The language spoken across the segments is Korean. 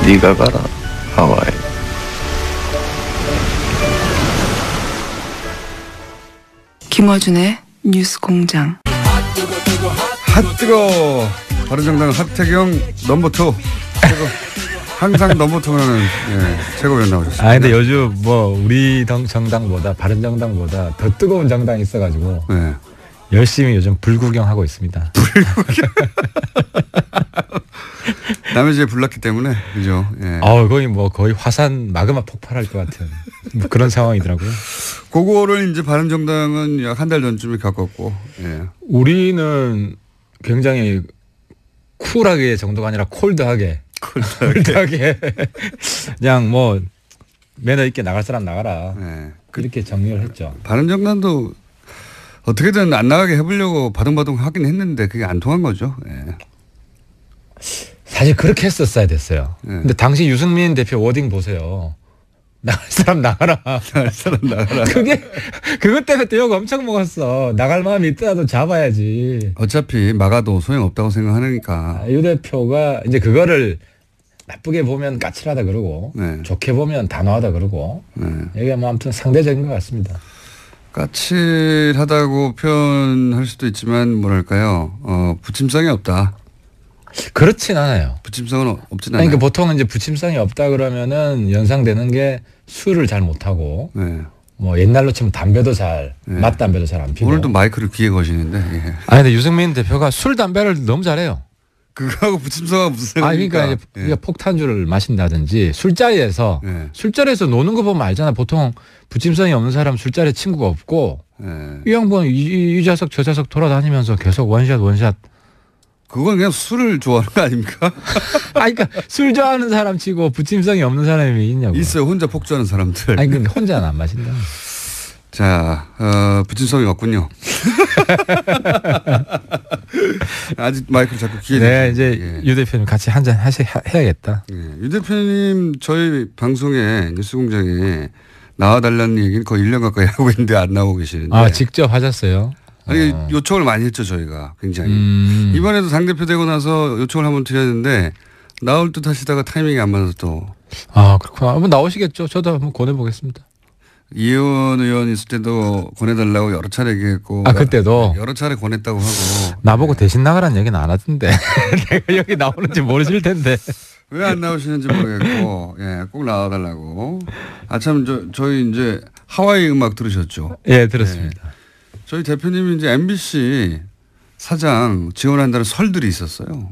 네가 가라 하와이. 김어준의 뉴스공장. 핫뜨거 바른정당 하태경 넘버2 최고. 항상 넘버2는 최고위원 나오셨습니다. 아 근데 요즘 뭐 우리 정당보다 바른정당보다 더 뜨거운 정당이 있어가지고 네. 열심히 요즘 불구경하고 있습니다. 남의 집에 불났기 때문에 그죠. 예. 거의 화산 마그마 폭발할 것 같은 뭐 그런 상황이더라고요. 그거를 이제 바른정당은 약 한 달 전쯤에 겪었고. 예. 우리는 굉장히 쿨하게 정도가 아니라 콜드하게 그냥 뭐 매너 있게 나갈 사람 나가라. 예. 이렇게 정리를 했죠. 바른정당도 어떻게든 안 나가게 해보려고 바둥바둥 하긴 했는데 그게 안 통한 거죠. 예. 사실 그렇게 했었어야 됐어요. 예. 근데 당시 유승민 대표 워딩 보세요. 나갈 사람 나가라. 나갈 사람 나가라. 그것 때문에 또 욕 엄청 먹었어. 나갈 마음이 있더라도 잡아야지. 어차피 막아도 소용없다고 생각하니까. 유 대표가 이제 그거를 나쁘게 보면 까칠하다 그러고 네. 좋게 보면 단호하다 그러고 이게 뭐 아무튼 상대적인 것 같습니다. 까칠하다고 표현할 수도 있지만 뭐랄까요. 부침성이 없다. 그렇진 않아요. 부침성은 없진 않아요. 그러니까 보통 이제 부침성이 없다 그러면은 연상되는 게 술을 잘 못하고 네. 뭐 옛날로 치면 담배도 맛담배도 잘 안 피고. 오늘도 마이크를 귀에 거시는데. 예. 아니 근데 유승민 대표가 술 담배를 너무 잘해요. 그거하고 부침성하고 무슨 상관입니까? 그러니까 이제 폭탄주를 마신다든지 술자리에서 노는 거 보면 알잖아. 보통 부침성이 없는 사람 술자리에 친구가 없고 이 양반 이 좌석 저 좌석 돌아다니면서 계속 원샷. 그건 그냥 술을 좋아하는 거 아닙니까? 그러니까 술 좋아하는 사람 치고 부침성이 없는 사람이 있냐고. 있어요. 혼자 폭주하는 사람들. 아니 근데 혼자는 안 마신다. 자, 부침성이 없군요. 아직 마이크를 자꾸 귀에. 네, 이제 유 대표님 같이 한잔 해야겠다. 유 대표님 저희 방송에 뉴스공장에 나와달라는 얘기는 거의 1년 가까이 하고 있는데 안 나오고 계시는데. 직접 하셨어요? 아니 요청을 많이 했죠 저희가 굉장히. 이번에도 당대표 되고 나서 요청을 한번 드렸는데 나올 듯 하시다가 타이밍이 안 맞아서 또. 그렇구나. 한번 나오시겠죠. 저도 한번 권해보겠습니다. 이혜원 의원 있을 때도 권해달라고 여러 차례 얘기했고. 그때도? 여러 차례 권했다고 하고. 나보고 대신 나가라는 얘기는 안 하던데. 내가 여기 나오는지 모르실 텐데. 왜 안 나오시는지 모르겠고. 꼭 나와달라고. 참 저희 이제 하와이 음악 들으셨죠? 예, 들었습니다. 저희 대표님이 이제 MBC 사장 지원한다는 설들이 있었어요.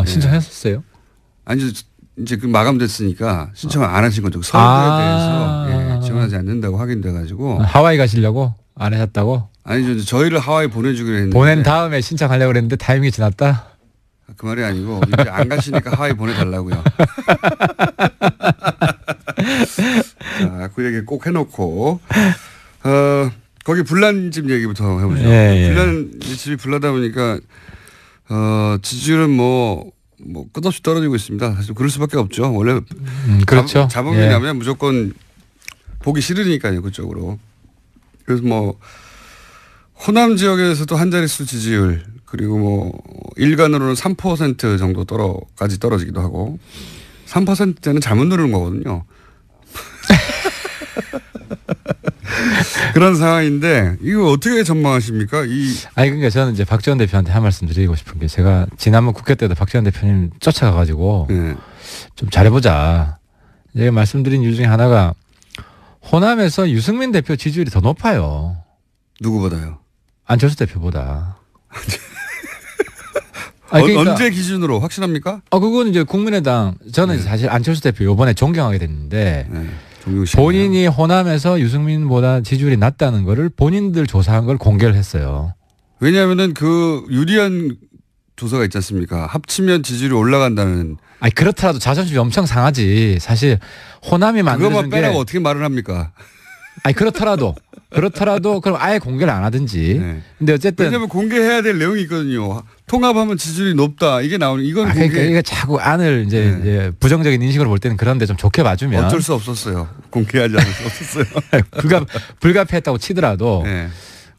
신청했었어요? 아니 이제 그 마감됐으니까 신청을 안 하신 거죠. 설들에 대해서 지원하지 않는다고 확인돼가지고. 하와이 가시려고 안 하셨다고? 아니죠. 저희를 하와이 보내주기로 했는데. 보낸 다음에 신청하려고 그랬는데 타이밍이 지났다? 그 말이 아니고 이제 안 가시니까 하와이 보내달라고요. 자, 그 얘기 꼭 해놓고 거기 불난집 얘기부터 해보죠. 집이 불나다 보니까 지지율은 뭐 끝없이 떨어지고 있습니다. 사실 그럴 수밖에 없죠. 원래 그렇죠. 자본주의 나면 무조건 보기 싫으니까요. 그쪽으로. 그래서 뭐 호남 지역에서도 한 자릿수 지지율 그리고 뭐 일간으로는 3% 정도까지 떨어지기도 하고 3%대는 잘못 누르는 거거든요. 그런 상황인데 이거 어떻게 전망하십니까? 그러니까 저는 이제 박지원 대표한테 한 말씀 드리고 싶은 게 제가 지난번 국회 때도 박지원 대표님 쫓아가가지고 좀 잘해보자. 제가 말씀드린 이유 중에 하나가 호남에서 유승민 대표 지지율이 더 높아요. 누구보다요? 안철수 대표보다. 그러니까 언제 기준으로 확실합니까? 그건 이제 국민의당 저는 사실 안철수 대표 이번에 존경하게 됐는데 본인이 호남에서 유승민보다 지지율이 낮다는 거를 본인들 조사한 걸 공개를 했어요. 왜냐하면은 그 유리한 조사가 있지 않습니까? 합치면 지지율이 올라간다는. 그렇더라도 자존심이 엄청 상하지. 사실 호남이 만들어준 게. 그것만 빼라고 어떻게 말을 합니까? 그렇더라도 그럼 아예 공개를 안 하든지. 근데 어쨌든 왜냐하면 공개해야 될 내용이 있거든요. 통합하면 지지율이 높다. 이게 나오는 이건 공개. 그러니까 이게 자꾸 안을 이제 부정적인 인식으로 볼 때는 그런데 좀 좋게 봐주면 어쩔 수 없었어요. 공개하지 않을 수 없었어요. 불가피했다고 치더라도.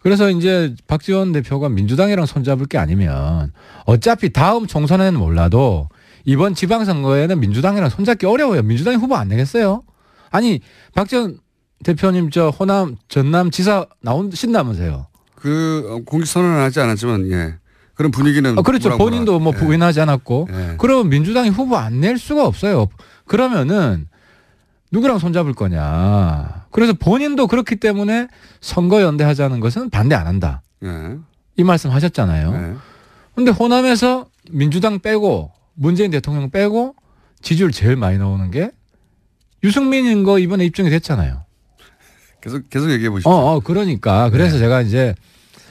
그래서 이제 박지원 대표가 민주당이랑 손잡을 게 아니면 어차피 다음 총선에는 몰라도 이번 지방선거에는 민주당이랑 손잡기 어려워요. 민주당이 후보 안 내겠어요? 아니 박지원 대표님 저 호남 전남 지사 나오신다면서요. 그 공식 선언은 하지 않았지만 예. 그런 분위기는 그렇죠. 본인도 뭐 부인하지 않았고. 예. 그럼 민주당이 후보 안 낼 수가 없어요. 그러면은 누구랑 손잡을 거냐. 그래서 본인도 그렇기 때문에 선거연대하자는 것은 반대 안 한다. 예. 이 말씀 하셨잖아요. 그런데 호남에서 민주당 빼고 문재인 대통령 빼고 지지율 제일 많이 나오는 게 유승민인 거 이번에 입증이 됐잖아요. 계속 얘기해 보시죠. 그러니까 그래서 제가 이제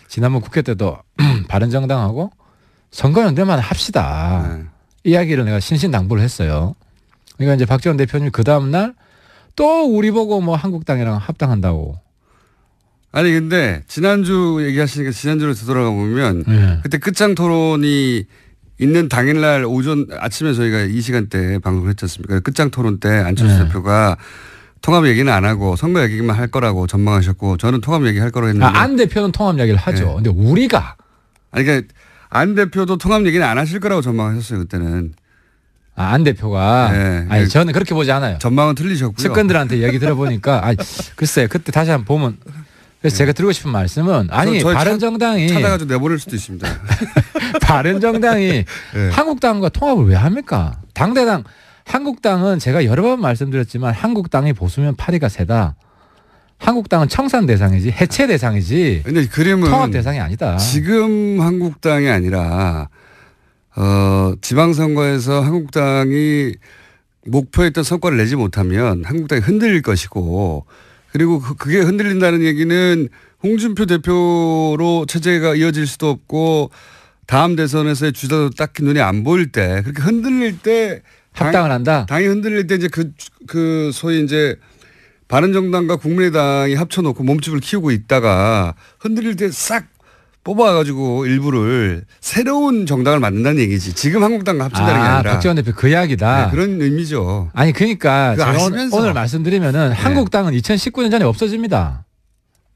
지난번 국회 때도 바른정당하고 선거연대만 합시다. 이야기를 내가 신신당부를 했어요. 그러니까 이제 박지원 대표님 그 다음 날 또 우리 보고 뭐 한국당이랑 합당한다고. 아니 근데 지난주 얘기하시니까 지난주로 되돌아가 보면 그때 끝장 토론이 있는 당일날 오전 아침에 저희가 이 시간대 방송을 했지 않습니까? 끝장 토론 때 안철수 대표가 통합 얘기는 안 하고 선거 얘기만 할 거라고 전망하셨고 저는 통합 얘기 할 거라고 했는데 안 대표는 통합 얘기를 하죠. 근데 우리가 그러니까 안 대표도 통합 얘기는 안 하실 거라고 전망하셨어요 그때는. 안 대표가 아니 저는 그렇게 보지 않아요. 전망은 틀리셨고요. 측근들한테 얘기 들어보니까 글쎄 그때 다시 한번 보면 그래서 제가 드리고 싶은 말씀은 아니 바른정당이 찾아가지고 내보낼 수도 있습니다. 바른정당이 한국당과 통합을 왜 합니까? 당대당 한국당은 제가 여러 번 말씀드렸지만 한국당이 보수면 파리가 세다. 한국당은 청산 대상이지 해체 대상이지. 근데 그림은 통합 대상이 아니다. 지금 한국당이 아니라 지방선거에서 한국당이 목표했던 성과를 내지 못하면 한국당이 흔들릴 것이고 그리고 그게 흔들린다는 얘기는 홍준표 대표로 체제가 이어질 수도 없고 다음 대선에서의 주자도 딱히 눈에 안 보일 때 그렇게 흔들릴 때 합당을 한다. 당이 흔들릴 때 이제 그 소위 이제 바른정당과 국민의당이 합쳐놓고 몸집을 키우고 있다가 흔들릴 때 싹 뽑아가지고 일부를 새로운 정당을 만든다는 얘기지. 지금 한국당과 합친다는 게 아니라. 박지원 대표 그 이야기다. 네, 그런 의미죠. 아니 그러니까 제가 아시면서. 오늘 말씀드리면은 한국당은 2019년 전에 없어집니다.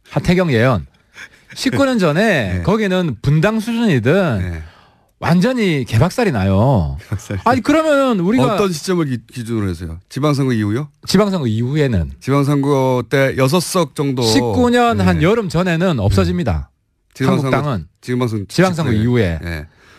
하태경 예언. 19년 전에 거기는 분당 수준이든 완전히 개박살이 나요. 아니 그러면 우리가 어떤 시점을 기준으로 해서요? 지방선거 이후요? 지방선거 이후에는 지방선거 때 6석 정도 19년 한 여름 전에는 없어집니다. 한국당은 지방선거 이후에.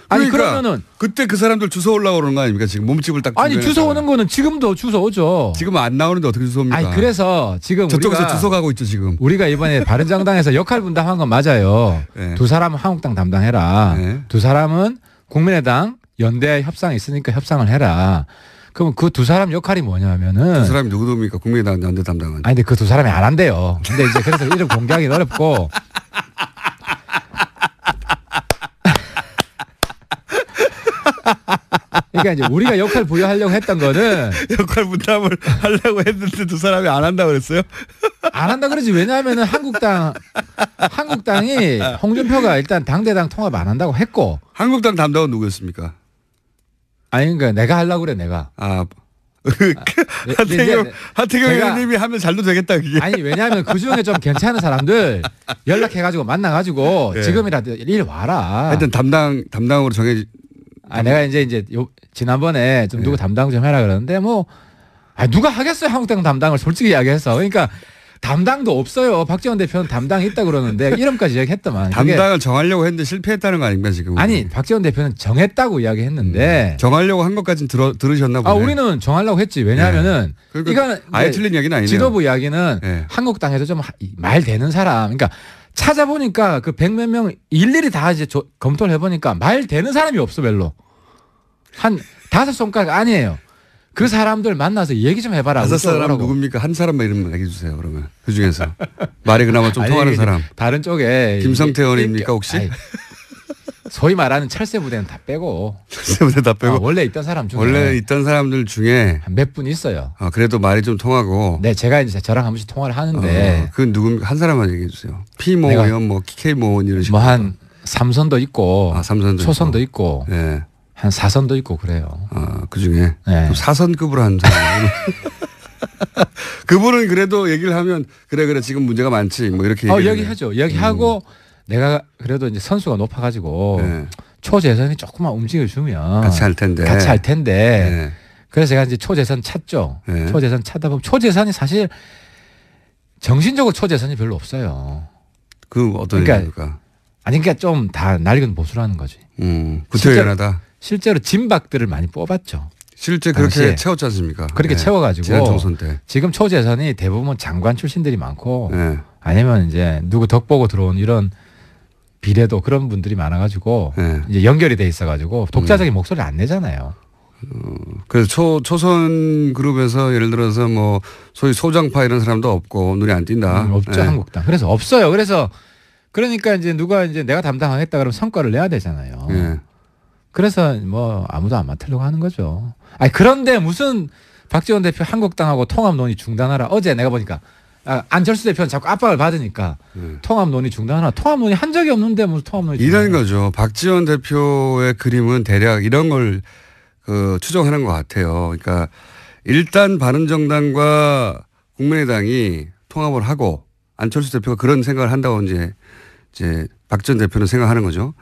아니 그러니까 그러면은 그때 그 사람들 주워 올라오고 그러는 거 아닙니까? 지금 몸집을 딱 아니 주워 오는 거는 지금도 주워 오죠. 지금 안 나오는데 어떻게 주워 옵니까? 아니 그래서 지금 저쪽에서 주워 가고 있죠 지금. 우리가 이번에 바른정당에서 역할 분담한 건 맞아요. 두 사람은 한국당 담당해라. 두 사람은 국민의당 연대 협상이 있으니까 협상을 해라. 그럼 그 두 사람 역할이 뭐냐면은 두 사람이 누구입니까? 국민의당 연대 담당은. 아니 근데 그 두 사람이 안 한대요. 근데 이제 그래서 이름 공개하기는 어렵고. 그러니까 이제 우리가 역할 부여하려고 했던 거는 역할 분담을 하려고 했는데 두 사람이 안 한다 그랬어요? 안 한다 그러지. 왜냐하면은 한국당이 홍준표가 일단 당대당 통합 안 한다고 했고. 한국당 담당은 누구였습니까? 아니 그러니까 내가 하려고 그래 내가. 하태경 의원님이 하면 잘도 되겠다 그게. 아니 왜냐하면 그 중에 좀 괜찮은 사람들 연락해가지고 만나가지고 지금이라도 일 와라. 하여튼 담당으로 정해. 내가 이제 지난번에 좀 누구 담당 좀 해라 그러는데 누가 하겠어요 한국당 담당을 솔직히 이야기해서. 그러니까 담당도 없어요. 박지원 대표는 담당이 있다 그러는데 이름까지 이야기했더만. 담당을 정하려고 했는데 실패했다는 거 아닙니까 지금? 아니 박지원 대표는 정했다고 이야기했는데 정하려고 한 것까지는 들으셨나 보네. 우리는 정하려고 했지. 왜냐하면은 이거는 아예 틀린 이야기는 아니네요. 지도부 이야기는 한국당에서 좀 말 되는 사람. 그러니까 찾아보니까 그 100몇 명 일일이 다 이제 검토를 해보니까 말 되는 사람이 없어 별로. 한 5손가락 아니에요. 그 사람들 만나서 얘기 좀 해봐라. 5사람 누굽니까? 한 사람만 이름 얘기해 주세요. 그러면 그 중에서 말이 그나마 좀 통하는 사람. 다른 쪽에 김성태 의원입니까 혹시? 소위 말하는 철새 부대는 다 빼고. 철새 부대 다 빼고. 원래 있던 사람 중에. 원래 있던 사람들 중에 몇 분 있어요. 그래도 말이 좀 통하고. 네, 제가 이제 저랑 한 번씩 통화를 하는데. 그 누구 한 사람만 얘기해 주세요. P모 의원, K모 의원 이런 식으로. 한 삼선도 있고. 삼선도 초선도 있고. 네. 한 4선도 있고 그래요. 그 중에. 네. 4선급으로 한 사람. 그분은 그래도 얘기를 하면 그래 지금 문제가 많지 뭐 이렇게 얘기하죠. 얘기하고 내가 그래도 이제 선수가 높아가지고 초재선이 조금만 움직여주면 같이 할 텐데. 네. 그래서 제가 이제 초재선 찾죠. 네. 초재선 찾다 보면 초재선이 사실 정신적으로 초재선이 별로 없어요. 그 어떤 의미입니까? 아니 그러니까 좀 다 낡은 보수라는 거지. 구태연하다. 실제로 진박들을 많이 뽑았죠. 실제 그렇게 채웠지 않습니까? 그렇게 채워가지고 지난 총선 때. 지금 초재선이 대부분 장관 출신들이 많고 네. 아니면 이제 누구 덕 보고 들어온 이런 비례도 그런 분들이 많아가지고 네. 이제 연결이 돼 있어가지고 독자적인 목소리를 안 내잖아요. 그래서 초선 그룹에서 예를 들어서 뭐 소위 소장파 이런 사람도 없고 눈에 안 띈다. 없죠. 네. 한국당. 그래서 없어요. 그래서 그러니까 이제 누가 이제 내가 담당하겠다 그러면 성과를 내야 되잖아요. 네. 그래서 뭐 아무도 안 맡으려고 하는 거죠. 아니 그런데 무슨 박지원 대표 한국당하고 통합 논의 중단하라. 어제 내가 보니까 안철수 대표는 자꾸 압박을 받으니까 통합 논의 중단하라. 통합 논의 한 적이 없는데 무슨 통합 논의 이런 거죠. 박지원 대표의 그림은 대략 이런 걸 추정하는 것 같아요. 그러니까 일단 바른정당과 국민의당이 통합을 하고 안철수 대표가 그런 생각을 한다고 이제 박지원 대표는 생각하는 거죠.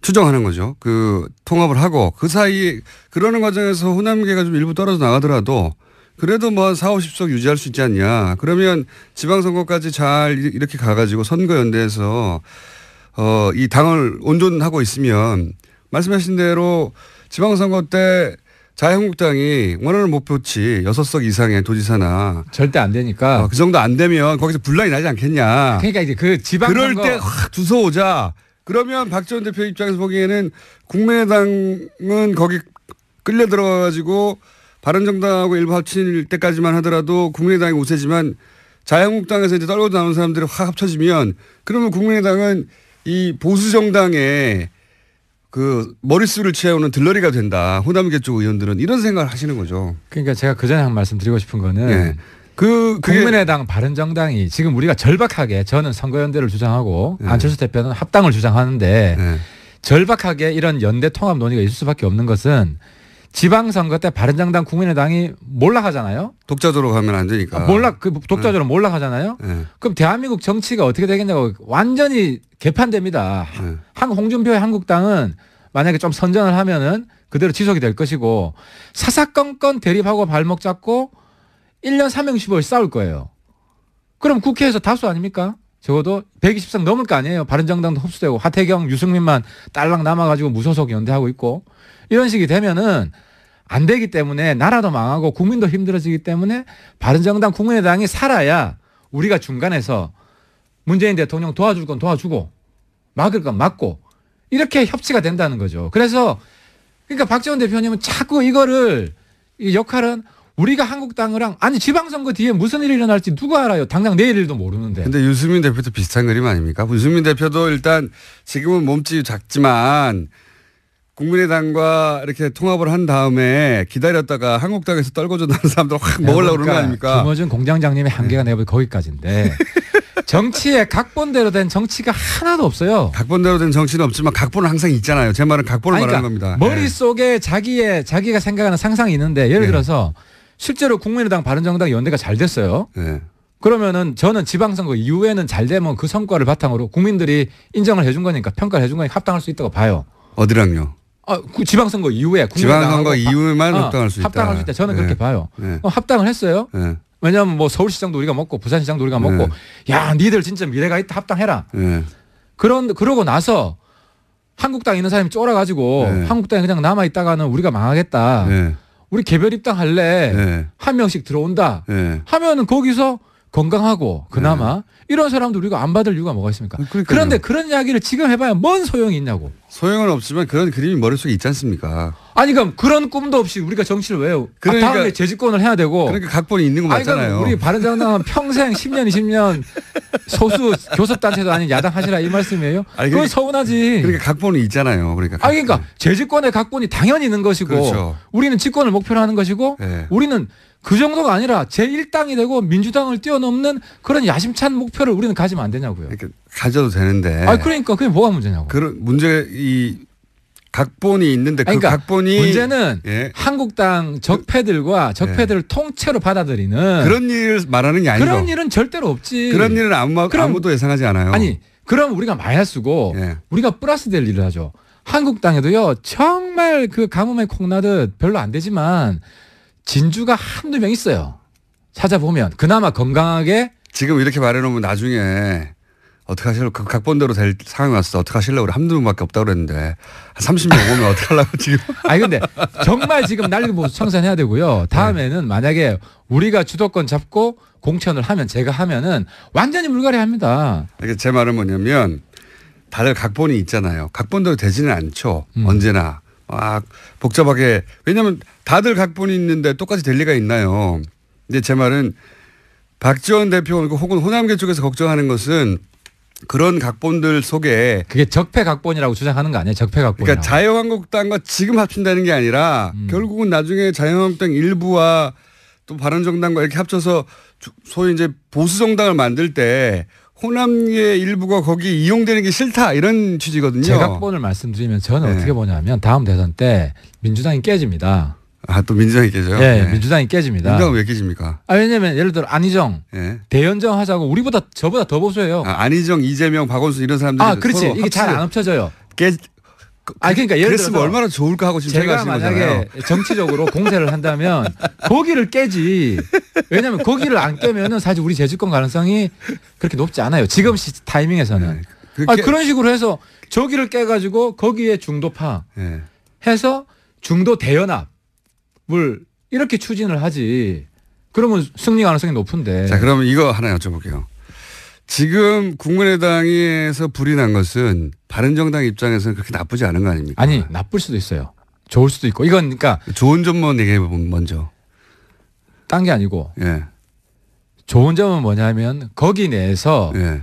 추정하는 거죠. 그 통합을 하고 그 사이에 그러는 과정에서 호남계가 좀 일부 떨어져 나가더라도 그래도 뭐 4, 50석 유지할 수 있지 않냐. 그러면 지방선거까지 잘 이렇게 가가지고 선거연대에서 이 당을 온전하고 있으면 말씀하신 대로 지방선거 때 자유한국당이 원하는 목표치 6석 이상의 도지사나 절대 안 되니까 그 정도 안 되면 거기서 분란이 나지 않겠냐. 그러니까 이제 그 지방선거 그럴 때 확 두서오자. 그러면 박지원 대표 입장에서 보기에는 국민의당은 거기 끌려 들어가가지고 바른정당하고 일부 합칠 때까지만 하더라도 국민의당이 우세지만 자유한국당에서 이제 떨고 나오는 사람들이 확 합쳐지면 그러면 국민의당은 이 보수정당의 그 머릿수를 채우는 들러리가 된다. 호남계 쪽 의원들은 이런 생각을 하시는 거죠. 그러니까 제가 그 전에 한 말씀 드리고 싶은 거는 네. 국민의당 바른정당이 지금 우리가 절박하게 저는 선거연대를 주장하고 안철수 대표는 합당을 주장하는데 절박하게 이런 연대 통합 논의가 있을 수밖에 없는 것은 지방선거 때 바른정당 국민의당이 몰락하잖아요. 독자적으로 가면 안 되니까. 독자적으로 몰락하잖아요. 그럼 대한민국 정치가 어떻게 되겠냐고 완전히 개판됩니다. 홍준표의 한국당은 만약에 좀 선전을 하면은 그대로 지속이 될 것이고 사사건건 대립하고 발목 잡고 1년 3형15일 싸울 거예요. 그럼 국회에서 다수 아닙니까? 적어도 120석 넘을 거 아니에요. 바른정당도 흡수되고 하태경, 유승민만 딸랑 남아가지고 무소속 연대하고 있고 이런 식이 되면은 안 되기 때문에 나라도 망하고 국민도 힘들어지기 때문에 바른정당 국민의당이 살아야 우리가 중간에서 문재인 대통령 도와줄 건 도와주고 막을 건 막고 이렇게 협치가 된다는 거죠. 그래서 그러니까 박지원 대표님은 자꾸 이 역할은 우리가 한국당이랑 아니 지방선거 뒤에 무슨 일이 일어날지 누가 알아요. 당장 내일 일도 모르는데. 근데 유승민 대표도 비슷한 그림 아닙니까? 유승민 대표도 일단 지금은 몸집이 작지만 국민의당과 이렇게 통합을 한 다음에 기다렸다가 한국당에서 떨궈져 나는 사람들 확 먹으려고 그러는 거 아닙니까? 김어준 공장장님의 한계가 내가 거기까지인데 정치에 각본대로 된 정치가 하나도 없어요. 각본대로 된 정치는 없지만 각본은 항상 있잖아요. 제 말은 각본을 말하는 겁니다. 머릿속에 자기가 생각하는 상상이 있는데 예를 들어서 실제로 국민의당 바른정당 연대가 잘 됐어요. 그러면은 저는 지방선거 이후에는 잘 되면 그 성과를 바탕으로 국민들이 인정을 해준 거니까 평가를 해준 거니까 합당할 수 있다고 봐요. 어디랑요? 그 지방선거 이후에 지방선거 이후에만 합당할 수 있다. 합당할 수 있다. 저는 그렇게 봐요. 합당을 했어요. 왜냐하면 뭐 서울시장도 우리가 먹고 부산시장도 우리가 먹고 야 니들 진짜 미래가 있다 합당해라. 그러고 나서 한국당에 있는 사람이 쫄아가지고 한국당에 그냥 남아있다가는 우리가 망하겠다. 우리 개별 입당할래. 한 명씩 들어온다. 하면은 거기서 건강하고 그나마 이런 사람도 우리가 안 받을 이유가 뭐가 있습니까? 그런데 그런 이야기를 지금 해봐야 뭔 소용이 있냐고. 소용은 없지만 그런 그림이 머릿속에 있지 않습니까? 아니 그럼 그런 꿈도 없이 우리가 정치를 왜 해요? 그러니까, 다음에 재집권을 해야 되고. 그러니까 각본이 있는 거 맞잖아요. 우리 바른정당은 평생 10년 20년 소수 교섭단체도 아닌 야당 하시라 이 말씀이에요? 그건 서운하지. 그러니까 각본이 있잖아요. 그러니까 재집권의 각본이 당연히 있는 것이고 그렇죠. 우리는 집권을 목표로 하는 것이고 우리는 그 정도가 아니라 제1당이 되고 민주당을 뛰어넘는 그런 야심찬 목표를 우리는 가지면 안 되냐고요. 그러니까 가져도 되는데. 그러니까 그게 뭐가 문제냐고. 그런 문제 이 각본이 있는데 그러니까 그 각본이 문제는 한국당 적폐들과 적폐들을 통째로 받아들이는 그런 일을 말하는 게 아니죠. 그런 일은 절대로 없지. 그런 일은 아무도 예상하지 않아요. 아니 그럼 우리가 마이너스고 우리가 플러스 될 일을 하죠. 한국당에도요 정말 그 가뭄에 콩나듯 별로 안 되지만 진주가 한두 명 있어요. 찾아보면 그나마 건강하게. 지금 이렇게 말해놓으면 나중에 어떻게 하실려고 그 각본대로 될 상황이 왔어. 어떻게 하실려고 그래. 한두 명밖에 없다고 그랬는데 한 30명 오면 어떻게 하려고 지금. 아니 근데 정말 지금 난리보수 청산해야 되고요. 다음에는 만약에 우리가 주도권 잡고 공천을 하면 제가 하면은 완전히 물갈이합니다. 그러니까 제 말은 뭐냐면 다들 각본이 있잖아요. 각본대로 되지는 않죠. 언제나. 복잡하게. 왜냐하면 다들 각본이 있는데 똑같이 될 리가 있나요. 근데 제 말은 박지원 대표 혹은 호남계 쪽에서 걱정하는 것은 그런 각본들 속에 그게 적폐 각본이라고 주장하는 거 아니에요? 적폐 각본. 그러니까 자유한국당과 지금 합친다는 게 아니라 결국은 나중에 자유한국당 일부와 또 바른정당과 이렇게 합쳐서 소위 이제 보수정당을 만들 때 호남계 일부가 거기 이용되는 게 싫다 이런 취지거든요. 제 각본을 말씀드리면 저는 네. 어떻게 보냐면 다음 대선 때 민주당이 깨집니다. 또 민주당이 깨져요? 네, 민주당이 깨집니다. 민주당은 왜 깨집니까? 왜냐면 예를 들어 안희정, 네. 대연정 하자고 저보다 더 보수해요. 안희정, 이재명, 박원순 이런 사람들이 그렇지. 이게 잘 안 합쳐져요. 그러니까 예를 들어서 얼마나 좋을까 하고 지금 제가 만약에 거잖아요. 정치적으로 공세를 한다면 거기를 깨지. 왜냐하면 거기를 안 깨면은 사실 우리 재집권 가능성이 그렇게 높지 않아요. 지금 타이밍에서는. 네. 그런 식으로 해서 저기를 깨가지고 거기에 중도파 네. 해서 중도 대연합을 이렇게 추진을 하지. 그러면 승리 가능성이 높은데. 자, 그러면 이거 하나 여쭤볼게요. 지금 국민의당에서 불이 난 것은 바른정당 입장에서는 그렇게 나쁘지 않은 거 아닙니까? 아니, 나쁠 수도 있어요. 좋을 수도 있고. 이건 그러니까 좋은 점만 얘기해보면 먼저. 딴 게 아니고. 예. 좋은 점은 뭐냐면 거기 내에서 예.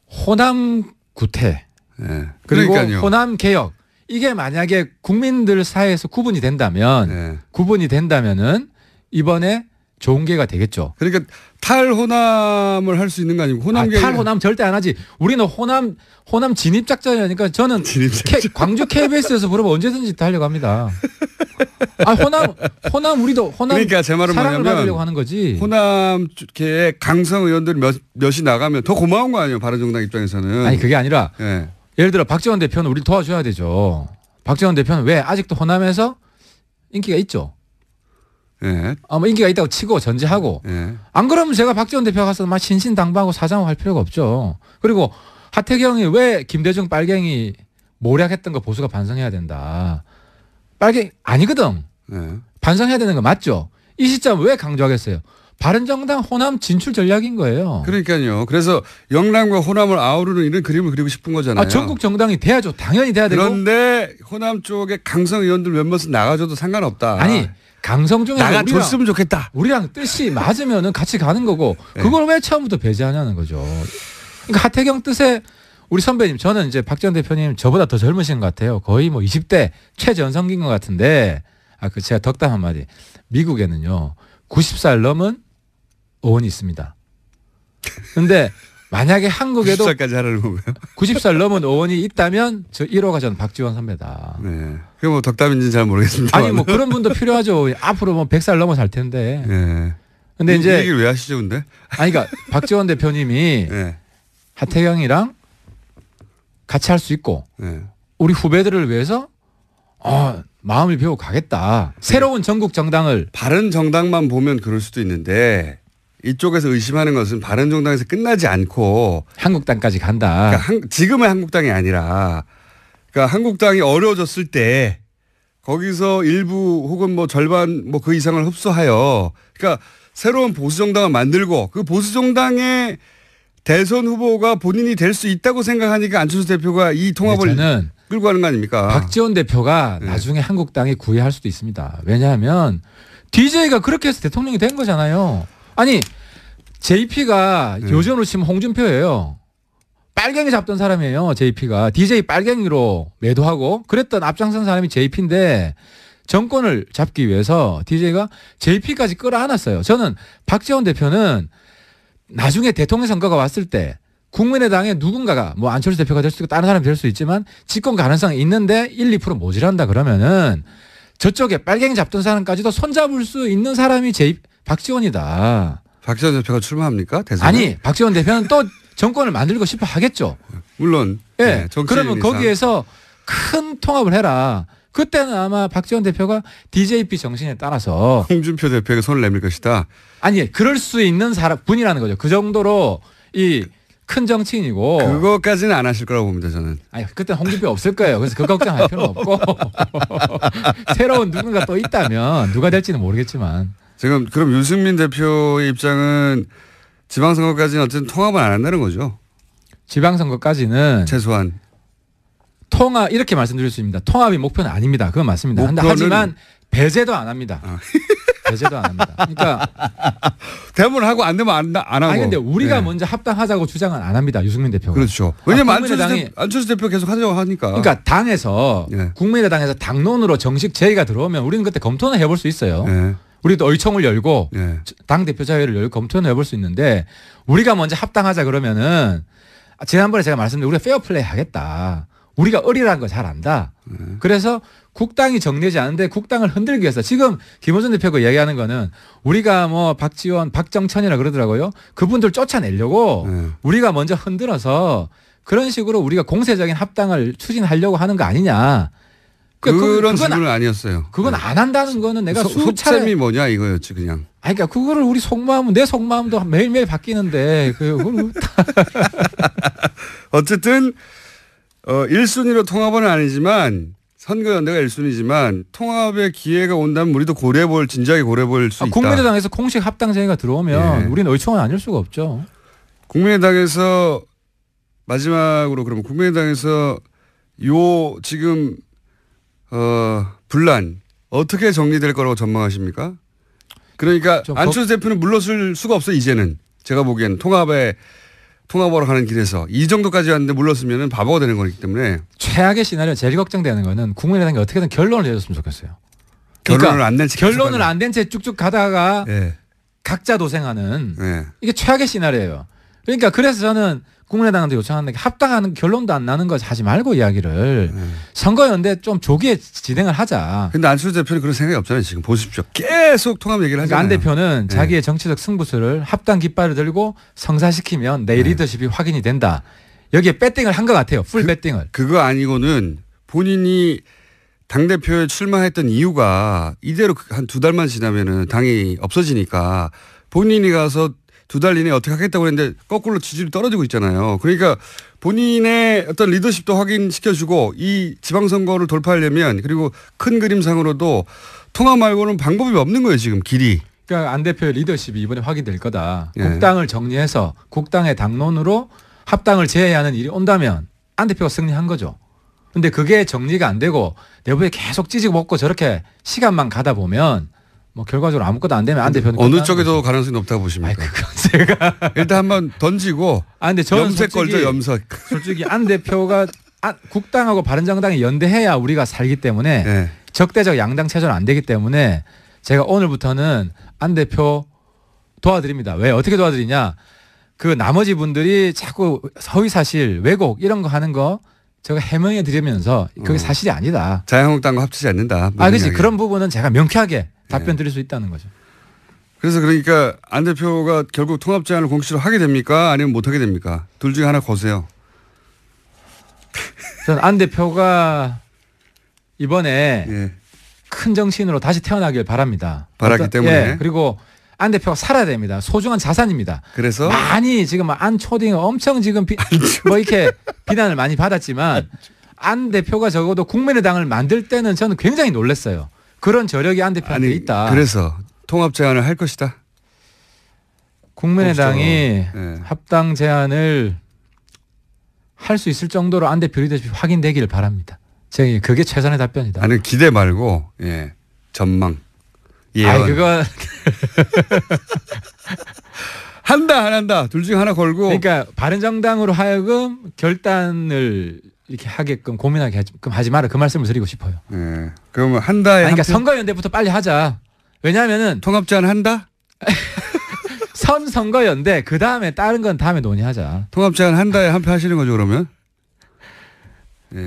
호남 구태 예. 그리고 그러니까요. 호남 개혁 이게 만약에 국민들 사이에서 구분이 된다면 예. 구분이 된다면은 이번에 좋은 기회가 되겠죠. 그러니까 탈호남을 할 수 있는 거 아니고 호남계 탈호남 절대 안 하지. 우리는 호남 진입 작전이니까 저는 광주 KBS에서 부르면 언제든지 달려고 합니다. 호남 우리도 호남 그러니까 제 말은 사랑을 뭐냐면 받으려고 하는 거지. 호남계의 강성 의원들 몇이 나가면 더 고마운 거 아니에요. 바른정당 입장에서는. 아니 그게 아니라 예. 예를 들어 박지원 대표는 우리를 도와줘야 되죠. 박지원 대표는 왜 아직도 호남에서 인기가 있죠. 예. 뭐 인기가 있다고 치고 전제하고 예. 안 그러면 제가 박지원 대표가 가서 막 신신당부하고 사장할 필요가 없죠. 그리고 하태경이 왜 김대중 빨갱이 모략했던 거 보수가 반성해야 된다. 빨갱이 아니거든. 예. 반성해야 되는 거 맞죠. 이 시점 왜 강조하겠어요. 바른정당 호남 진출 전략인 거예요. 그러니까요. 그래서 영남과 호남을 아우르는 이런 그림을 그리고 싶은 거잖아요. 전국 정당이 돼야죠. 당연히 돼야 되고. 그런데 호남 쪽에 강성 의원들 몇몇은 나가줘도 상관없다. 아니 강성 중에서 나가줬으면 좋겠다. 우리랑 뜻이 맞으면은 같이 가는 거고 네. 그걸 왜 처음부터 배제하냐는 거죠. 그러니까 하태경 뜻에 우리 선배님 저는 이제 박지원 대표님 저보다 더 젊으신 것 같아요. 거의 뭐 20대 최전성기인 것 같은데 제가 덕담 한마디. 미국에는요 90살 넘은 의원이 있습니다. 근데 만약에 한국에도 90살까지 하라는 건가요? 90살 넘은 의원이 있다면 저 1호가 저는 박지원 선배다. 네. 그게 뭐 덕담인지는 잘 모르겠습니다. 아니 뭐 그런 분도 필요하죠. 앞으로 뭐 100살 넘어 살 텐데. 네. 근데 이 이제 얘기를 왜 하시죠, 근데? 아니 그러니까 박지원 대표님이 네. 하태경이랑 같이 할 수 있고 네. 우리 후배들을 위해서 마음을 비우고 가겠다. 새로운 전국 정당을 바른 정당만 보면 그럴 수도 있는데 이쪽에서 의심하는 것은 바른 정당에서 끝나지 않고 한국당까지 간다. 그러니까 지금의 한국당이 아니라 그러니까 한국당이 어려워졌을 때 거기서 일부 혹은 뭐 절반 뭐 그 이상을 흡수하여 그러니까 새로운 보수 정당을 만들고 그 보수 정당의 대선 후보가 본인이 될 수 있다고 생각하니까 안철수 대표가 이 통합을 저는 끌고 가는 거 아닙니까? 박지원 대표가 네. 나중에 한국당에 구애할 수도 있습니다. 왜냐하면 DJ가 그렇게 해서 대통령이 된 거잖아요. 아니 JP가 요즘으로 치면 홍준표예요. 빨갱이 잡던 사람이에요. JP가. DJ 빨갱이로 매도하고 그랬던 앞장선 사람이 JP인데 정권을 잡기 위해서 DJ가 JP까지 끌어안았어요. 저는 박지원 대표는 나중에 대통령 선거가 왔을 때 국민의당의 누군가가 뭐 안철수 대표가 될 수도 있고 다른 사람이 될 수 있지만 집권 가능성이 있는데 1, 2% 모질한다 그러면은 저쪽에 빨갱이 잡던 사람까지도 손잡을 수 있는 사람이 박지원이다. 박지원 대표가 출마합니까? 대선에? 아니 박지원 대표는 또 정권을 만들고 싶어 하겠죠. 물론. 예. 네, 그러면 정치인이상. 거기에서 큰 통합을 해라. 그때는 아마 박지원 대표가 DJP 정신에 따라서 홍준표 대표에게 손을 내밀 것이다. 아니 그럴 수 있는 분이라는 거죠. 그 정도로 이 큰 정치인이고 그거까지는 안 하실 거라고 봅니다 저는. 아니 그때는 홍준표 없을 거예요. 그래서 그 걱정할 필요는 없고 새로운 누군가 또 있다면 누가 될지는 모르겠지만 지금 그럼 유승민 대표의 입장은 지방선거까지는 어쨌든 통합을 안 한다는 거죠. 지방선거까지는 최소한. 통합 이렇게 말씀드릴 수 있습니다. 통합이 목표는 아닙니다. 그건 맞습니다. 하지만 배제도 안 합니다. 배제도 안 합니다. 그러니까 되면 하고 안 되면 안 하고. 아니 근데 우리가 먼저 합당하자고 주장은 안 합니다. 유승민 대표가. 그렇죠. 왜냐면 국민의당이 안철수 대표 계속 하자고 하니까. 그러니까 당에서 국민의당에서 당론으로 정식 제의가 들어오면 우리는 그때 검토는 해볼 수 있어요. 우리도 의총을 열고 당 대표자회를 열고 검토는 해볼 수 있는데 우리가 먼저 합당하자 그러면은 지난번에 제가 말씀드린 우리가 페어플레이 하겠다. 우리가 어리라는 거 잘 안다. 그래서 국당이 정리되지 않은데 국당을 흔들기 위해서 지금 김호준 대표가 이야기하는 거는 우리가 뭐 박지원, 박정천이라 그러더라고요. 그분들 쫓아내려고 우리가 먼저 흔들어서 그런 식으로 우리가 공세적인 합당을 추진하려고 하는 거 아니냐. 그런 질문은 아니었어요. 그건 안 한다는 거는 내가 수차례. 속셈이 뭐냐 이거였지 그냥. 아니 그러니까 그거를 우리 속마음은 내 속마음도 매일매일 바뀌는데 그걸 어쨌든 1순위로 통합은 아니지만 선거연대가 1순위지만 통합의 기회가 온다면 우리도 진지하게 고려해볼 수 있다. 국민의당에서 공식 합당 제의가 들어오면 우리는 의총은 아닐 수가 없죠. 국민의당에서 마지막으로 그러면 국민의당에서 지금 분란 어떻게 정리될 거라고 전망하십니까? 그러니까 안철수 대표는 물러설 수가 없어요. 이제는 제가 보기에는 통합으로 가는 길에서 이 정도까지 왔는데 물렀으면 바보가 되는 거기 때문에 최악의 시나리오 제일 걱정되는 거는 국민의당이 어떻게든 결론을 내줬으면 좋겠어요. 결론을 안 낸 채 결론을 안 된 채 쭉쭉 가다가 각자 도생하는 이게 최악의 시나리오예요. 그러니까 그래서 저는 국민의당한테 요청하는 게 합당하는 결론도 안 나는 거 하지 말고 이야기를 선거연대 좀 조기에 진행을 하자. 근데 안철수 대표는 그런 생각이 없잖아요. 지금 보십시오. 계속 통합 얘기를 하잖아요. 그러니까 안 대표는 자기의 정치적 승부수를 합당 깃발을 들고 성사시키면 내 리더십이 확인이 된다. 여기에 배팅을 한 것 같아요. 풀 배팅을. 그거 아니고는 본인이 당대표에 출마했던 이유가 이대로 한 2달만 지나면은 당이 없어지니까 본인이 가서 2달 이내에 어떻게 하겠다고 했는데 거꾸로 지지율이 떨어지고 있잖아요. 그러니까 본인의 어떤 리더십도 확인시켜주고 이 지방선거를 돌파하려면 그리고 큰 그림상으로도 통합 말고는 방법이 없는 거예요. 지금 길이. 그러니까 안 대표의 리더십이 이번에 확인될 거다. 국당을 정리해서 국당의 당론으로 합당을 제외하는 일이 온다면 안 대표가 승리한 거죠. 그런데 그게 정리가 안 되고 내부에 계속 찌지고 먹고 저렇게 시간만 가다 보면 뭐 결과적으로 아무것도 안 되면 안 대표는 어느 쪽에 더 가능성이 높다고 보십니까? 아니, 그건 제가 일단 한번 던지고 근데 저는 염색 걸죠. 염색. 솔직히 안 대표가 국당하고 바른정당이 연대해야 우리가 살기 때문에 적대적 양당 체제는 안 되기 때문에 제가 오늘부터는 안 대표 도와드립니다. 왜 어떻게 도와드리냐? 그 나머지 분들이 자꾸 허위사실 왜곡 이런 거 하는 거 제가 해명해 드리면서 그게 사실이 아니다. 자유한국당과 합치지 않는다. 그렇지. 그런 부분은 제가 명쾌하게 답변 드릴 수 있다는 거죠. 그래서 그러니까 안 대표가 결국 통합 제안을 공식으로 하게 됩니까? 아니면 못 하게 됩니까? 둘 중에 하나 거세요. 저는 안 대표가 이번에 큰 정치인으로 다시 태어나길 바랍니다. 바라기 때문에. 그리고 안 대표가 살아야 됩니다. 소중한 자산입니다. 그래서 많이 지금 안 초딩 엄청 지금 뭐 이렇게 비난을 많이 받았지만 안 대표가 적어도 국민의당을 만들 때는 저는 굉장히 놀랐어요. 그런 저력이 안 대표한테 있다. 그래서 통합 제안을 할 것이다. 국민의당이 합당 제안을 할 수 있을 정도로 안 대표 리더십이 확인되기를 바랍니다. 제가 그게 최선의 답변이다. 아니 기대 말고 전망. 예언. 그거 한다 안 한다 둘 중에 하나 걸고. 그러니까 바른정당으로 하여금 결단을 이렇게 하게끔 고민하게끔 하지 마라 그 말씀을 드리고 싶어요. 그러면 한다에 그러니까 선거연대부터 빨리 하자. 왜냐하면은 통합 제안 한다. 선거연대 그 다음에 다른 건 다음에 논의하자. 통합 제안 한다에 한 표 하시는 거죠 그러면?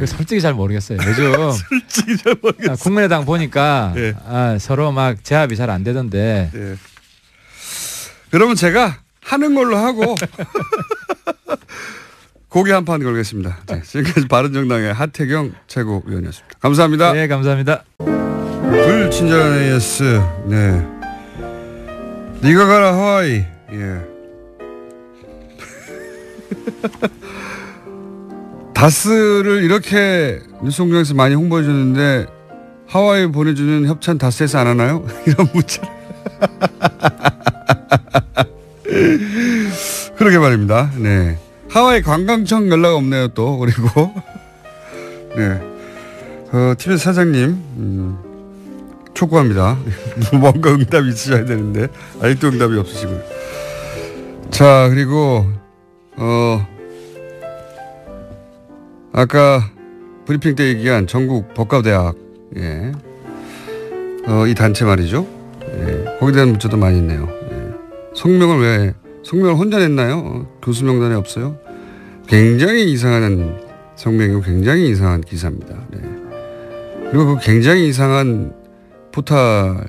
솔직히 잘 모르겠어요. 요즘 솔직히 잘 모르겠어요. 국민의당 보니까 서로 막 제압이 잘 안 되던데. 그러면 제가 하는 걸로 하고 고기 한 판 걸겠습니다. 네, 지금까지 바른정당의 하태경 최고위원이었습니다. 감사합니다. 네, 감사합니다. 불친절한 AS. 네. 네가 가라 하와이. 예. 다스를 이렇게 뉴스공장에서 많이 홍보해 주는데 하와이 보내주는 협찬 다스에서 안 하나요? 이런 문자. 그러게 말입니다. 네. 하와이 관광청 연락 없네요 또. 그리고 네. TBS 사장님 촉구합니다. 뭔가 응답이 있으셔야 되는데 아직도 응답이 없으시고요. 자, 그리고 아까 브리핑 때 얘기한 전국 법과대학, 예. 이 단체 말이죠. 예. 거기에 대한 문자도 많이 있네요. 예. 성명을 혼자 냈나요? 교수 명단에 없어요? 굉장히 이상한 성명이고 굉장히 이상한 기사입니다. 네. 그리고 그 굉장히 이상한 포탈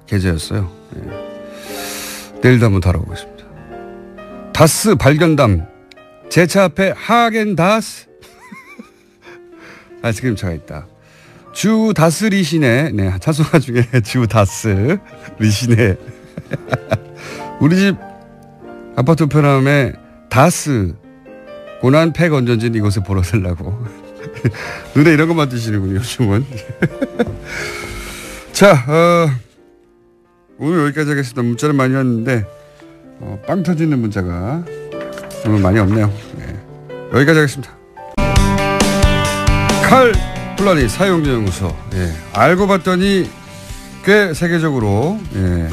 계좌였어요. 예. 내일도 한번 다뤄보겠습니다. 다스 발견담. 제 차 앞에 하겐다스. 아이스크림차가 있다. 주 다스 리시네. 네, 차소가 중에 주 다스 리시네. 우리 집 아파트 편함에 다스 고난 폐건전진 이곳에 보러 달라고. 눈에 이런 것만 드시는군요, 요즘은. 자, 오늘 여기까지 하겠습니다. 문자를 많이 왔는데 빵 터지는 문자가 오늘 많이 없네요. 네. 여기까지 하겠습니다. 칼 플라니 사용연구소. 예. 알고 봤더니 꽤 세계적으로, 예.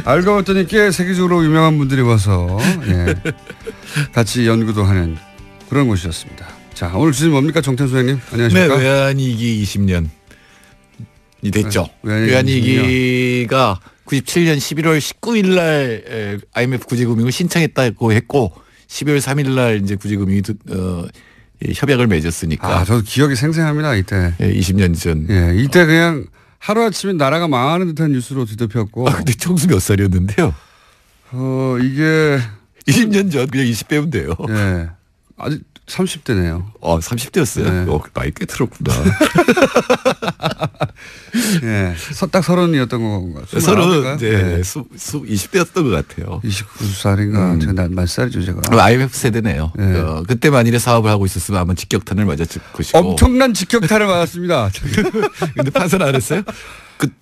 알고 봤더니 꽤 세계적으로 유명한 분들이 와서, 예. 같이 연구도 하는 그런 곳이었습니다. 자, 오늘 주제는 뭡니까? 정태수 선생님 안녕하십니까? 네, 외환위기 20년이 됐죠. 네, 외환위기가 97년 11월 19일 날 IMF 구제금융을 신청했다고 했고 12월 3일 날 이제 구제금융이 협약을 맺었으니까. 아, 저도 기억이 생생합니다, 이때. 예, 20년 전. 예, 이때 그냥 하루아침에 나라가 망하는 듯한 뉴스로 뒤덮였고. 아, 근데 청수 몇 살이었는데요? 이게 20년 전 그냥 20대면 돼요. 예. 아직 30대네요. 30대였어요? 네. 나이 꽤 들었구나. 예. 딱 30이었던 건가? 30, 네. 20대였던 것 같아요. 29살인가? 제가 몇 살이죠, 제가. IMF 세대네요. 네. 그때 만일에 사업을 하고 있었으면 아마 직격탄을 맞았을 것이고. 엄청난 직격탄을 맞았습니다. 근데 판사는 안 했어요?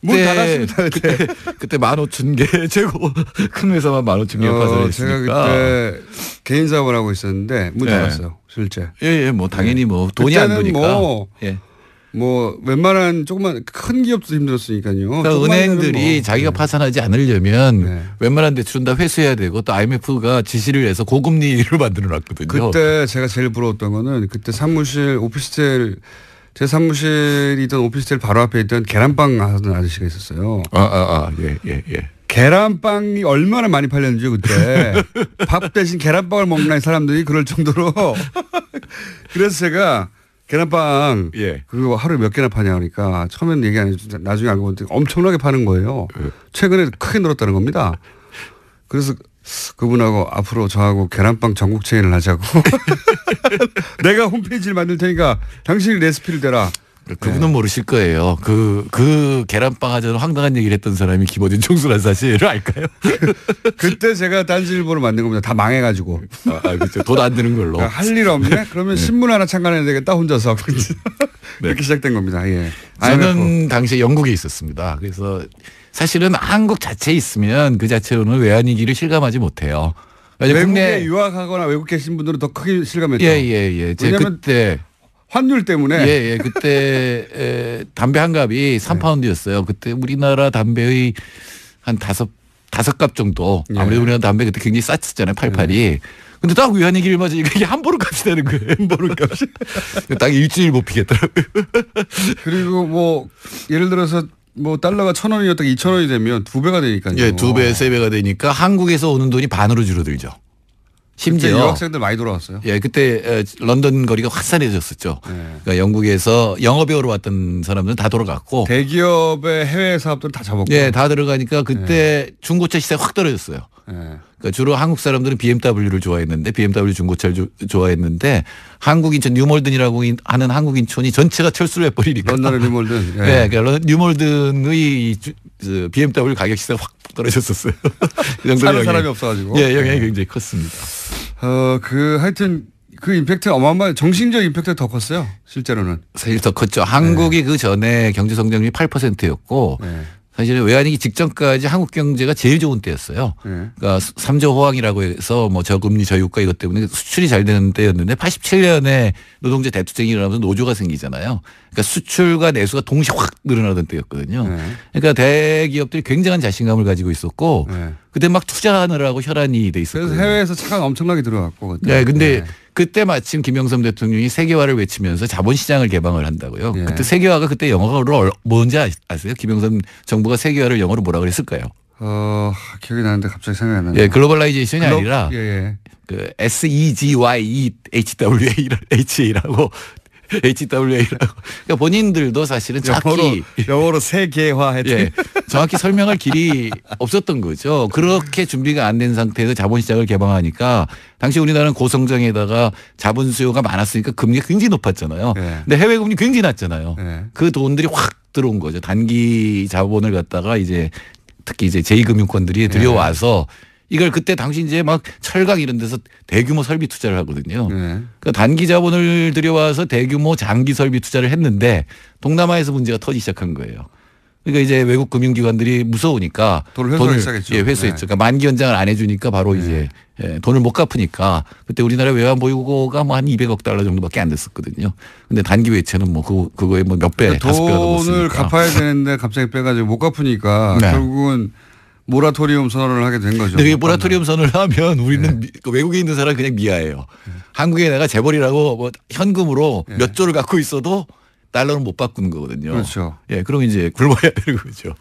문 닫았습니다, 그때. 그때 15,000개 최고 큰 회사만 15,000개 판사를 했으니까. 제가 그때 개인 사업을 하고 있었는데 문 닫았어요, 실제. 예, 뭐 당연히 뭐 돈이 안 되니까. 뭐 웬만한 조그만 큰 기업도 힘들었으니까요. 그러니까 은행들이 자기가 파산하지 않으려면 네. 웬만한 대출은 다 회수해야 되고 또 IMF가 지시를 해서 고금리를 만들어 놨거든요. 그때 제가 제일 부러웠던 거는 그때 사무실 오피스텔 제 사무실이던 오피스텔 바로 앞에 있던 계란빵 하던 아저씨가 있었어요. 예. 계란빵이 얼마나 많이 팔렸는지 그때 밥 대신 계란빵을 먹는 사람들이 그럴 정도로 그래서 제가 계란빵 그거 하루에 몇 개나 파냐 그러니까 처음에는 얘기 안 해주는데 나중에 알고 보니까 엄청나게 파는 거예요. 최근에 크게 늘었다는 겁니다. 그래서 그분하고 앞으로 저하고 계란빵 전국 체인을 하자고. 내가 홈페이지를 만들 테니까 당신이 레시피를 대라. 그분은 모르실 거예요. 그 계란빵 하자는 황당한 얘기를 했던 사람이 김어준 총수란 사실을 알까요? 그때 제가 딴지일보를 만든 겁니다. 다 망해가지고. 그렇죠. 돈 안 드는 걸로. 할 일 없네? 그러면 신문 하나 창간해야 되겠다 혼자서. 이렇게 시작된 겁니다. 예. 저는 당시에 영국에 있었습니다. 그래서 사실은 한국 자체에 있으면 그 자체로는 외환위기를 실감하지 못해요. 외국에 국내 유학하거나 외국 계신 분들은 더 크게 실감했죠. 예. 제가 그때 환율 때문에. 그때 담배 한 갑이 3파운드였어요. 그때 우리나라 담배의 한 다섯 값 정도. 아무래도 우리나라 담배 그때 굉장히 쌌었잖아요. 88이. 근데 딱 외환위기를 맞으니까 이게 함부로 값이 되는 거예요. 함부로 값이. 딱 일주일 못 피겠더라고요. 그리고 뭐 예를 들어서 뭐 달러가 1,000원이었다가 2,000원이 되면 2배가 되니까요. 예, 2배, 3배가 되니까 한국에서 오는 돈이 반으로 줄어들죠. 심지어 유학생들 많이 돌아왔어요. 예, 그때 런던 거리가 확산해졌었죠. 그러니까 영국에서 영업용으로 왔던 사람들은 다 돌아갔고 대기업의 해외 사업들은 다 접었고. 다 들어가니까 그때 중고차 시세 확 떨어졌어요. 그러니까 주로 한국 사람들은 BMW를 좋아했는데 BMW 중고차를 좋아했는데 한국 인천 뉴몰든이라고 하는 한국 인천이 전체가 철수를 해버리니까. 런던의 뉴몰든. 예. 네, 그러니까 뉴몰든의 BMW 가격 시세가 확 떨어졌었어요. 그 정도로 사는 사람이 없어가지고. 예, 영향이 굉장히 컸습니다. 하여튼 그 임팩트 어마어마한 정신적 임팩트가 더 컸어요. 실제로는. 사실 더 컸죠. 한국이 그 전에 경제 성장률이 8%였고 사실 외환위기 직전까지 한국 경제가 제일 좋은 때였어요. 그러니까 3조 호황이라고 해서 뭐 저금리 저유가 이것 때문에 수출이 잘 되는 때였는데 87년에 노동자 대투쟁이 일어나면서 노조가 생기잖아요. 그러니까 수출과 내수가 동시에 확 늘어나던 때였거든요. 그러니까 대기업들이 굉장한 자신감을 가지고 있었고 그때 막 투자하느라고 혈안이 돼 있었거든요. 그래서 해외에서 차가 엄청나게 들어갔고. 그때. 네, 근데 그때 마침 김영삼 대통령이 세계화를 외치면서 자본시장을 개방을 한다고요. 그때 세계화가 그때 영어로 뭔지 아세요? 김영삼 정부가 세계화를 영어로 뭐라 그랬을까요? 기억이 나는데 갑자기 생각이 안 나네요. 예, 글로벌라이제이션이 아니라 예. 그 SEGYEHWA라고 HWA라고. 그러니까 본인들도 사실은 영어로 세계화했지. 예, 정확히 설명할 길이 없었던 거죠. 그렇게 준비가 안 된 상태에서 자본시장을 개방하니까 당시 우리나라는 고성장에다가 자본 수요가 많았으니까 금리가 굉장히 높았잖아요. 근데 해외 금리 굉장히 낮잖아요. 그 돈들이 확 들어온 거죠. 단기 자본을 갖다가 이제 특히 이제 제2금융권들이 들여와서 이걸 그때 당시 이제 막 철강 이런 데서 대규모 설비 투자를 하거든요. 그러니까 단기 자본을 들여와서 대규모 장기 설비 투자를 했는데 동남아에서 문제가 터지기 시작한 거예요. 그러니까 이제 외국 금융기관들이 무서우니까 돈을 회수하기 시작했죠. 예, 회수했죠. 그러니까 만기 연장을 안 해주니까 바로 이제 돈을 못 갚으니까 그때 우리나라 외환 보유고가 뭐 한 200억 달러 정도밖에 안 됐었거든요. 근데 단기 외채는 뭐 그거에 뭐 몇 배, 그러니까 5배가 돈을 넘었으니까. 갚아야 되는데 갑자기 빼가지고 못 갚으니까 결국은 모라토리움 선언을 하게 된 거죠. 근데 모라토리움 선언을 하면 우리는 외국에 있는 사람 그냥 미아예요. 한국에 내가 재벌이라고 뭐 현금으로 몇 조를 갖고 있어도 달러는 못 바꾸는 거거든요. 그렇죠. 예, 그럼 이제 굶어야 되는 거죠.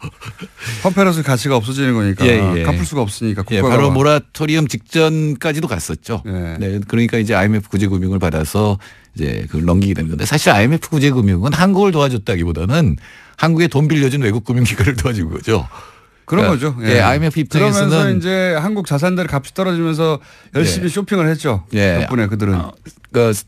화폐로서 가치가 없어지는 거니까 갚을 수가 없으니까 국가가. 바로 모라토리움 직전까지도 갔었죠. 네, 그러니까 이제 IMF 구제금융을 받아서 이제 그걸 넘기게 되는 건데 사실 IMF 구제금융은 한국을 도와줬다기보다는 한국에 돈 빌려준 외국 금융기관을 도와준 거죠. 그런 거죠. 예, IMF 입장에서는 그러면서 이제 한국 자산들 값이 떨어지면서 열심히 쇼핑을 했죠. 덕분에 그들은. 그러니까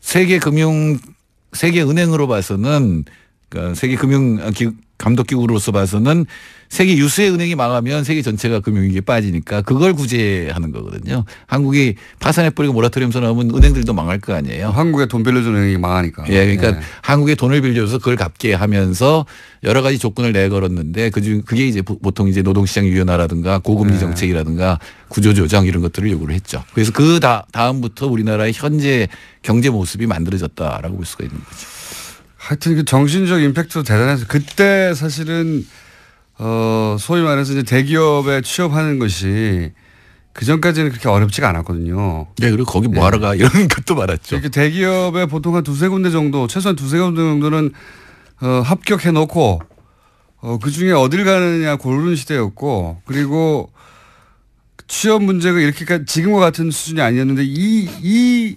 세계은행으로 봐서는 그러니까 세계금융감독기구로서 봐서는 세계 유수의 은행이 망하면 세계 전체가 금융위기에 빠지니까 그걸 구제하는 거거든요. 한국이 파산해버리고 모라토리움 선언하면 은행들도 망할 거 아니에요. 한국에 돈 빌려주는 은행이 망하니까. 예, 그러니까 한국에 돈을 빌려줘서 그걸 갚게 하면서 여러 가지 조건을 내걸었는데 그게 이제 보통 이제 노동시장 유연화라든가 고금리 정책이라든가 구조조정 이런 것들을 요구를 했죠. 그래서 그 다음부터 우리나라의 현재 경제 모습이 만들어졌다라고 볼 수가 있는 거죠. 하여튼 그 정신적 임팩트도 대단해서 그때 사실은 소위 말해서 이제 대기업에 취업하는 것이 그 전까지는 그렇게 어렵지가 않았거든요. 네, 그리고 거기 뭐 하러 가 이런 것도 많았죠. 이렇게 대기업에 보통 한 두세 군데 정도, 최소한 두세 군데 정도는 합격해 놓고 그 중에 어딜 가느냐 고르는 시대였고 그리고 취업 문제가 이렇게까지 지금과 같은 수준이 아니었는데 이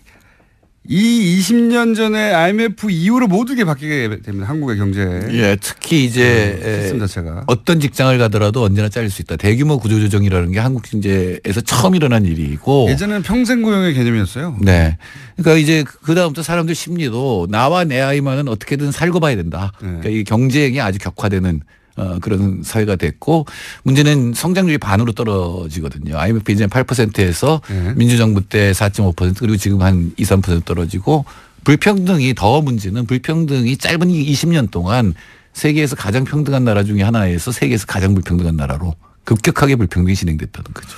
20년 전에 IMF 이후로 모든 게 바뀌게 됩니다. 한국의 경제. 예, 특히 이제 시스템 자체가. 어떤 직장을 가더라도 언제나 잘릴 수 있다. 대규모 구조조정이라는 게 한국 경제에서 처음 일어난 일이고. 예전에는 평생 고용의 개념이었어요. 네. 그러니까 이제 그다음부터 사람들 심리도 나와 내 아이만은 어떻게든 살고 봐야 된다. 그러니까 이 경쟁이 아주 격화되는 그런 사회가 됐고 문제는 성장률이 반으로 떨어지거든요. IMF 이제 8%에서 민주정부 때 4.5% 그리고 지금 한 2, 3% 떨어지고 불평등이 더 문제는 불평등이 짧은 20년 동안 세계에서 가장 평등한 나라 중에 하나에서 세계에서 가장 불평등한 나라로 급격하게 불평등이 진행됐다는 거죠.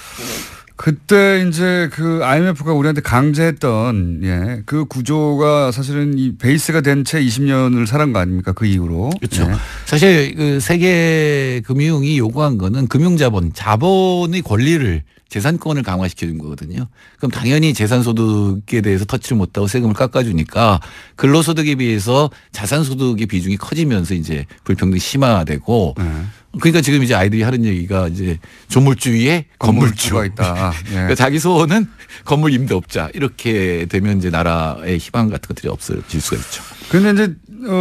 그때 이제 그 IMF가 우리한테 강제했던 그 구조가 사실은 이 베이스가 된 채 20년을 살은 거 아닙니까? 그 이후로. 그렇죠. 사실 그 세계 금융이 요구한 거는 자본의 권리를 재산권을 강화시켜 준 거거든요. 그럼 당연히 재산소득에 대해서 터치를 못하고 세금을 깎아주니까 근로소득에 비해서 자산소득의 비중이 커지면서 이제 불평등이 심화되고 그러니까 지금 이제 아이들이 하는 얘기가 이제 조물주의에 건물주가 있다. 예. 그러니까 자기 소원은 건물 임대업자 이렇게 되면 이제 나라의 희망 같은 것들이 없어질 수가 있죠. 그런데 이제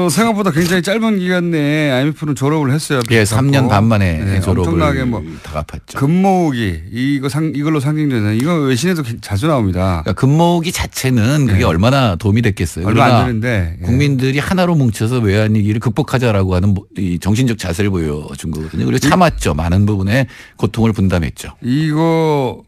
생각보다 굉장히 짧은 기간 내에 IMF는 졸업을 했어요. 예, 3년 반 만에 네, 졸업을 엄청나게 뭐 다 갚았죠. 금모으기 이걸로 상징되는 이거 외신에도 자주 나옵니다. 그러니까 금모으기 자체는 그게 얼마나 도움이 됐겠어요. 얼마 안 그러나 되는데 국민들이 하나로 뭉쳐서 외환위기를 극복하자라고 하는 이 정신적 자세를 보여준 거거든요. 그리고 참았죠. 많은 부분의 고통을 분담했죠. 이거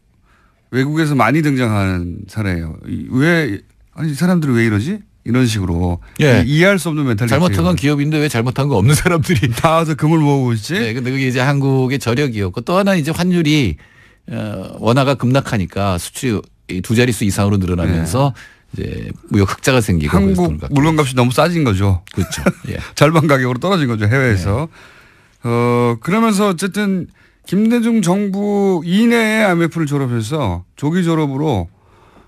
외국에서 많이 등장하는 사례예요. 이 사람들이 왜 이러지? 이런 식으로 예. 이해할 수 없는 멘탈리티. 잘못한 건 기업인데 왜 잘못한 거 없는 사람들이 나와서 금을 모으고 있지? 네, 근데 그게 이제 한국의 저력이었고 또 하나 이제 환율이 원화가 급락하니까 수출이 두 자릿수 이상으로 늘어나면서 이제 무역 흑자가 생기고 한국 물건값이 너무 싸진 거죠. 그렇죠. 예. 절반 가격으로 떨어진 거죠 해외에서. 그러면서 어쨌든 김대중 정부 이내에 IMF를 졸업해서 조기 졸업으로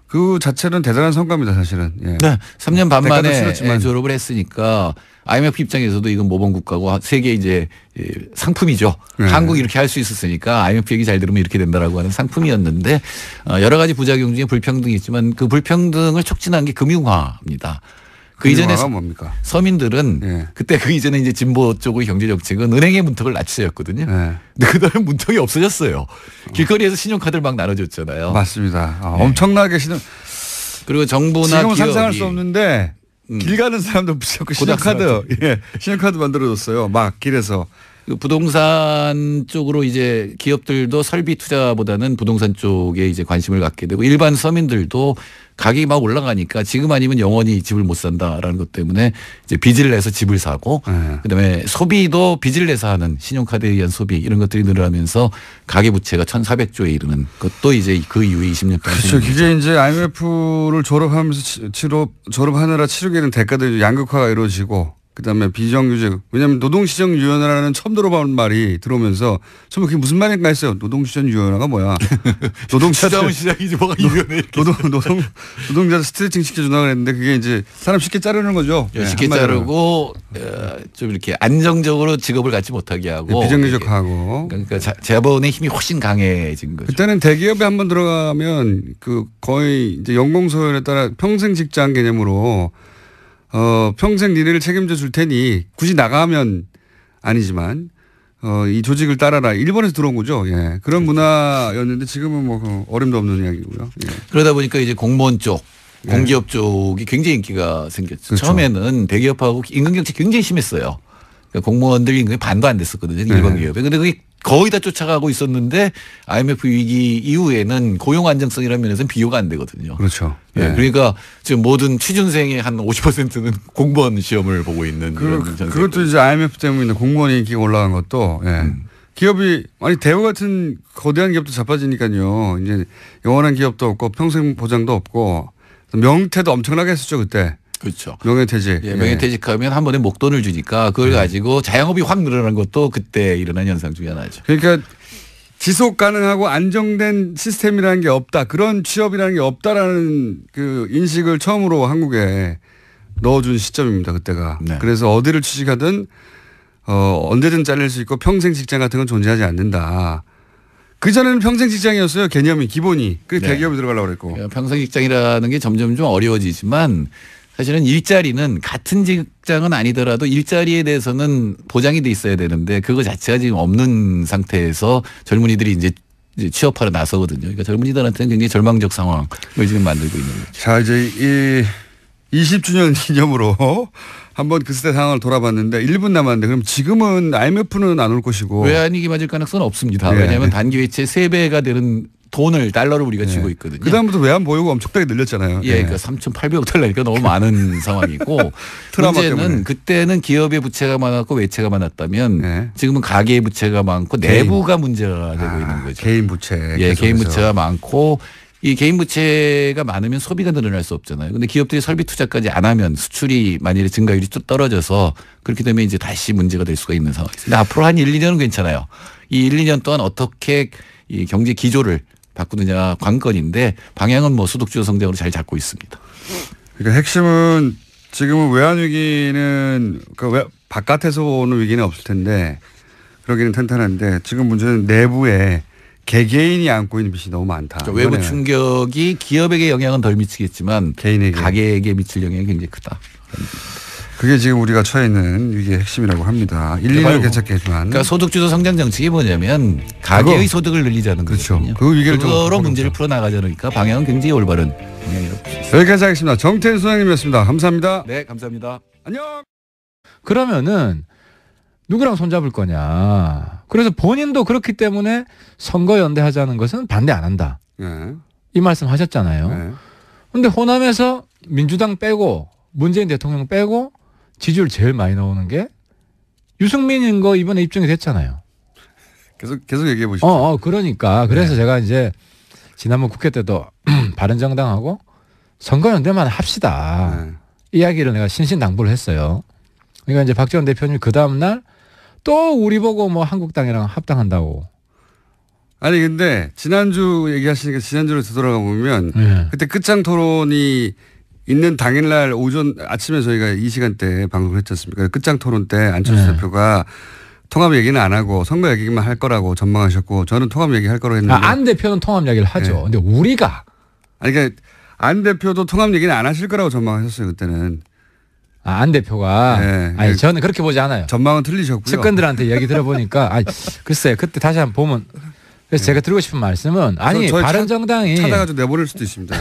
그 자체는 대단한 성과입니다, 사실은. 예. 네, 3년 반 만에 치렀지만. 졸업을 했으니까 IMF 입장에서도 이건 모범국가고 세계 이제 상품이죠. 네. 한국이 이렇게 할 수 있었으니까 IMF 얘기 잘 들으면 이렇게 된다라고 하는 상품이었는데 여러 가지 부작용 중에 불평등이 있지만 그 불평등을 촉진한 게 금융화입니다. 그 이전에 뭡니까? 서민들은 예. 그때 그 이전에 이제 진보 쪽의 경제 정책은 은행의 문턱을 낮추자였거든요. 예. 근데 그다음에 문턱이 없어졌어요. 길거리에서 신용카드를 막 나눠줬잖아요. 맞습니다. 네. 엄청나게 그리고 정부나 지금은 기업이 상상할 수 없는데 길 가는 사람도 자꾸 신용카드, 신용카드 만들어줬어요. 막 길에서. 그 부동산 쪽으로 이제 기업들도 설비 투자보다는 부동산 쪽에 이제 관심을 갖게 되고 일반 서민들도 가격이 막 올라가니까 지금 아니면 영원히 집을 못 산다라는 것 때문에 이제 빚을 내서 집을 사고 그다음에 소비도 빚을 내서 하는 신용카드에 의한 소비 이런 것들이 늘어나면서 가계부채가 1,400조에 이르는 것도 이제 그 이후에 20년 동안. 그렇죠. 이게 이제 IMF를 졸업하면서 졸업하느라 치르게 되는 대가들이 양극화가 이루어지고 그다음에 비정규직 왜냐하면 노동시장 유연화라는 처음 들어본 말이 들어오면서 처음에 그게 무슨 말인가 했어요. 노동시장 유연화가 뭐야? 노동시장 시장이지 뭐가 유연해. 노동자 스트레칭 시켜준다고 그랬는데 그게 이제 사람 쉽게 자르는 거죠. 쉽게 자르고 좀 이렇게 안정적으로 직업을 갖지 못하게 하고 비정규직하고 그러니까 자본의 힘이 훨씬 강해진 거죠. 그때는 대기업에 한번 들어가면 그 거의 이제 연공소연에 따라 평생 직장 개념으로 평생 니네를 책임져 줄 테니 굳이 나가면 아니지만 이 조직을 따라라. 일본에서 들어온 거죠. 예. 그런 문화였는데 지금은 뭐 어림도 없는 이야기고요. 예. 그러다 보니까 이제 공무원 쪽, 공기업 쪽이 굉장히 인기가 생겼죠. 그렇죠. 처음에는 대기업하고 임금 경쟁이 굉장히 심했어요. 그러니까 공무원들 임금이 반도 안 됐었거든요. 일반 기업에. 근데 그게 거의 다 쫓아가고 있었는데 IMF 위기 이후에는 고용 안정성이라는 면에서는 비교가 안 되거든요. 그렇죠. 네. 그러니까 지금 모든 취준생의 한 50%는 공무원 시험을 보고 있는 그것도 이제 IMF 때문에 공무원 인기가 올라간 것도 기업이 아니 대우 같은 거대한 기업도 자빠지니까요. 이제 영원한 기업도 없고 평생 보장도 없고 명퇴도 엄청나게 했었죠 그때. 그렇죠. 명예퇴직. 예, 명예퇴직하면 한 번에 목돈을 주니까 그걸 가지고 자영업이 확 늘어난 것도 그때 일어난 현상 중에 하나죠. 그러니까 지속 가능하고 안정된 시스템이라는 게 없다. 그런 취업이라는 게 없다라는 그 인식을 처음으로 한국에 넣어준 시점입니다. 그때가. 네. 그래서 어디를 취직하든 언제든 잘릴 수 있고 평생 직장 같은 건 존재하지 않는다. 그전에는 평생 직장이었어요. 개념이 기본이. 그래서 대기업에 들어가려고 그랬고. 그러니까 평생 직장이라는 게 점점 좀 어려워지지만 사실은 일자리는 같은 직장은 아니더라도 일자리에 대해서는 보장이 돼 있어야 되는데 그거 자체가 지금 없는 상태에서 젊은이들이 이제 취업하러 나서거든요. 그러니까 젊은이들한테는 굉장히 절망적 상황을 지금 만들고 있는 거죠. 자, 이제 이 20주년 기념으로 한번 그 시대 상황을 돌아봤는데 1분 남았는데 그럼 지금은 IMF는 안 올 것이고. 외환위기 맞을 가능성은 없습니다. 네. 왜냐하면 단기 외채 3배가 되는 달러를 우리가 쥐고 있거든요. 그다음부터 외환 보유고 엄청나게 늘렸잖아요. 예, 그러니까 3,800억 달러니까 너무 많은 상황이고 문제는 때문에. 그때는 기업의 부채가 많았고 외채가 많았다면 지금은 가계의 부채가 많고 내부가 문제가 되고 있는 거죠. 개인 부채. 예, 개인 부채가 많고 이 개인 부채가 많으면 소비가 늘어날 수 없잖아요. 근데 기업들이 설비 투자까지 안 하면 수출이 만일에 증가율이 또 떨어져서 그렇게 되면 이제 다시 문제가 될 수가 있는 상황이죠. 근데 앞으로 한 1, 2년은 괜찮아요. 이 1, 2년 동안 어떻게 이 경제 기조를 바꾸느냐 관건인데 방향은 뭐 소득주도 성장으로 잘 잡고 있습니다. 그러니까 핵심은 지금은 외환 위기는 그러니까 바깥에서 오는 위기는 없을 텐데 그러기는 탄탄한데 지금 문제는 내부에 개개인이 안고 있는 빚이 너무 많다. 그러니까 외부 충격이 기업에게 영향은 덜 미치겠지만 개인에게 가게에게 미칠 영향이 굉장히 크다. 그게 지금 우리가 처해 있는 위기의 핵심이라고 합니다. 1, 2년 괜찮겠지만. 그러니까 소득주도 성장 정책이 뭐냐면 가계의 소득을 늘리자는 그렇죠. 거거든요. 그 위기를 그거로 문제를 풀어나가자니까 방향은 굉장히 올바른 방향이라고 볼 수 있습니다. 여기까지 하겠습니다. 정태인 소장님이었습니다. 감사합니다. 네, 감사합니다. 안녕. 그러면은 누구랑 손잡을 거냐. 그래서 본인도 그렇기 때문에 선거연대하자는 것은 반대 안 한다. 네. 이 말씀 하셨잖아요. 그런데 호남에서 민주당 빼고 문재인 대통령 빼고 지지율 제일 많이 나오는 게 유승민인 거 이번에 입증이 됐잖아요. 계속 얘기해 보시죠. 그러니까 그래서 제가 이제 지난번 국회 때도 바른정당하고 선거연대만 합시다. 이야기를 내가 신신당부를 했어요. 그러니까 이제 박지원 대표님 그 다음 날 또 우리 보고 뭐 한국당이랑 합당한다고. 아니 근데 지난주 얘기하시니까 지난주로 되돌아가 보면 그때 끝장 토론이 있는 당일날 아침에 저희가 이 시간대에 방송을 했지 않습니까? 끝장 토론 때 안철수 대표가 통합 얘기는 안 하고 선거 얘기만 할 거라고 전망하셨고 저는 통합 얘기할 거라고 했는데 안 대표는 통합 얘기를 하죠. 근데 우리가 그러니까 안 대표도 통합 얘기는 안 하실 거라고 전망하셨어요 그때는. 안 대표가 아니 저는 그렇게 보지 않아요. 전망은 틀리셨고요. 측근들한테 얘기 들어보니까 글쎄 그때 다시 한번 보면 그래서 제가 드리고 싶은 말씀은 바른정당이 찾아가지고 내보낼 수도 있습니다.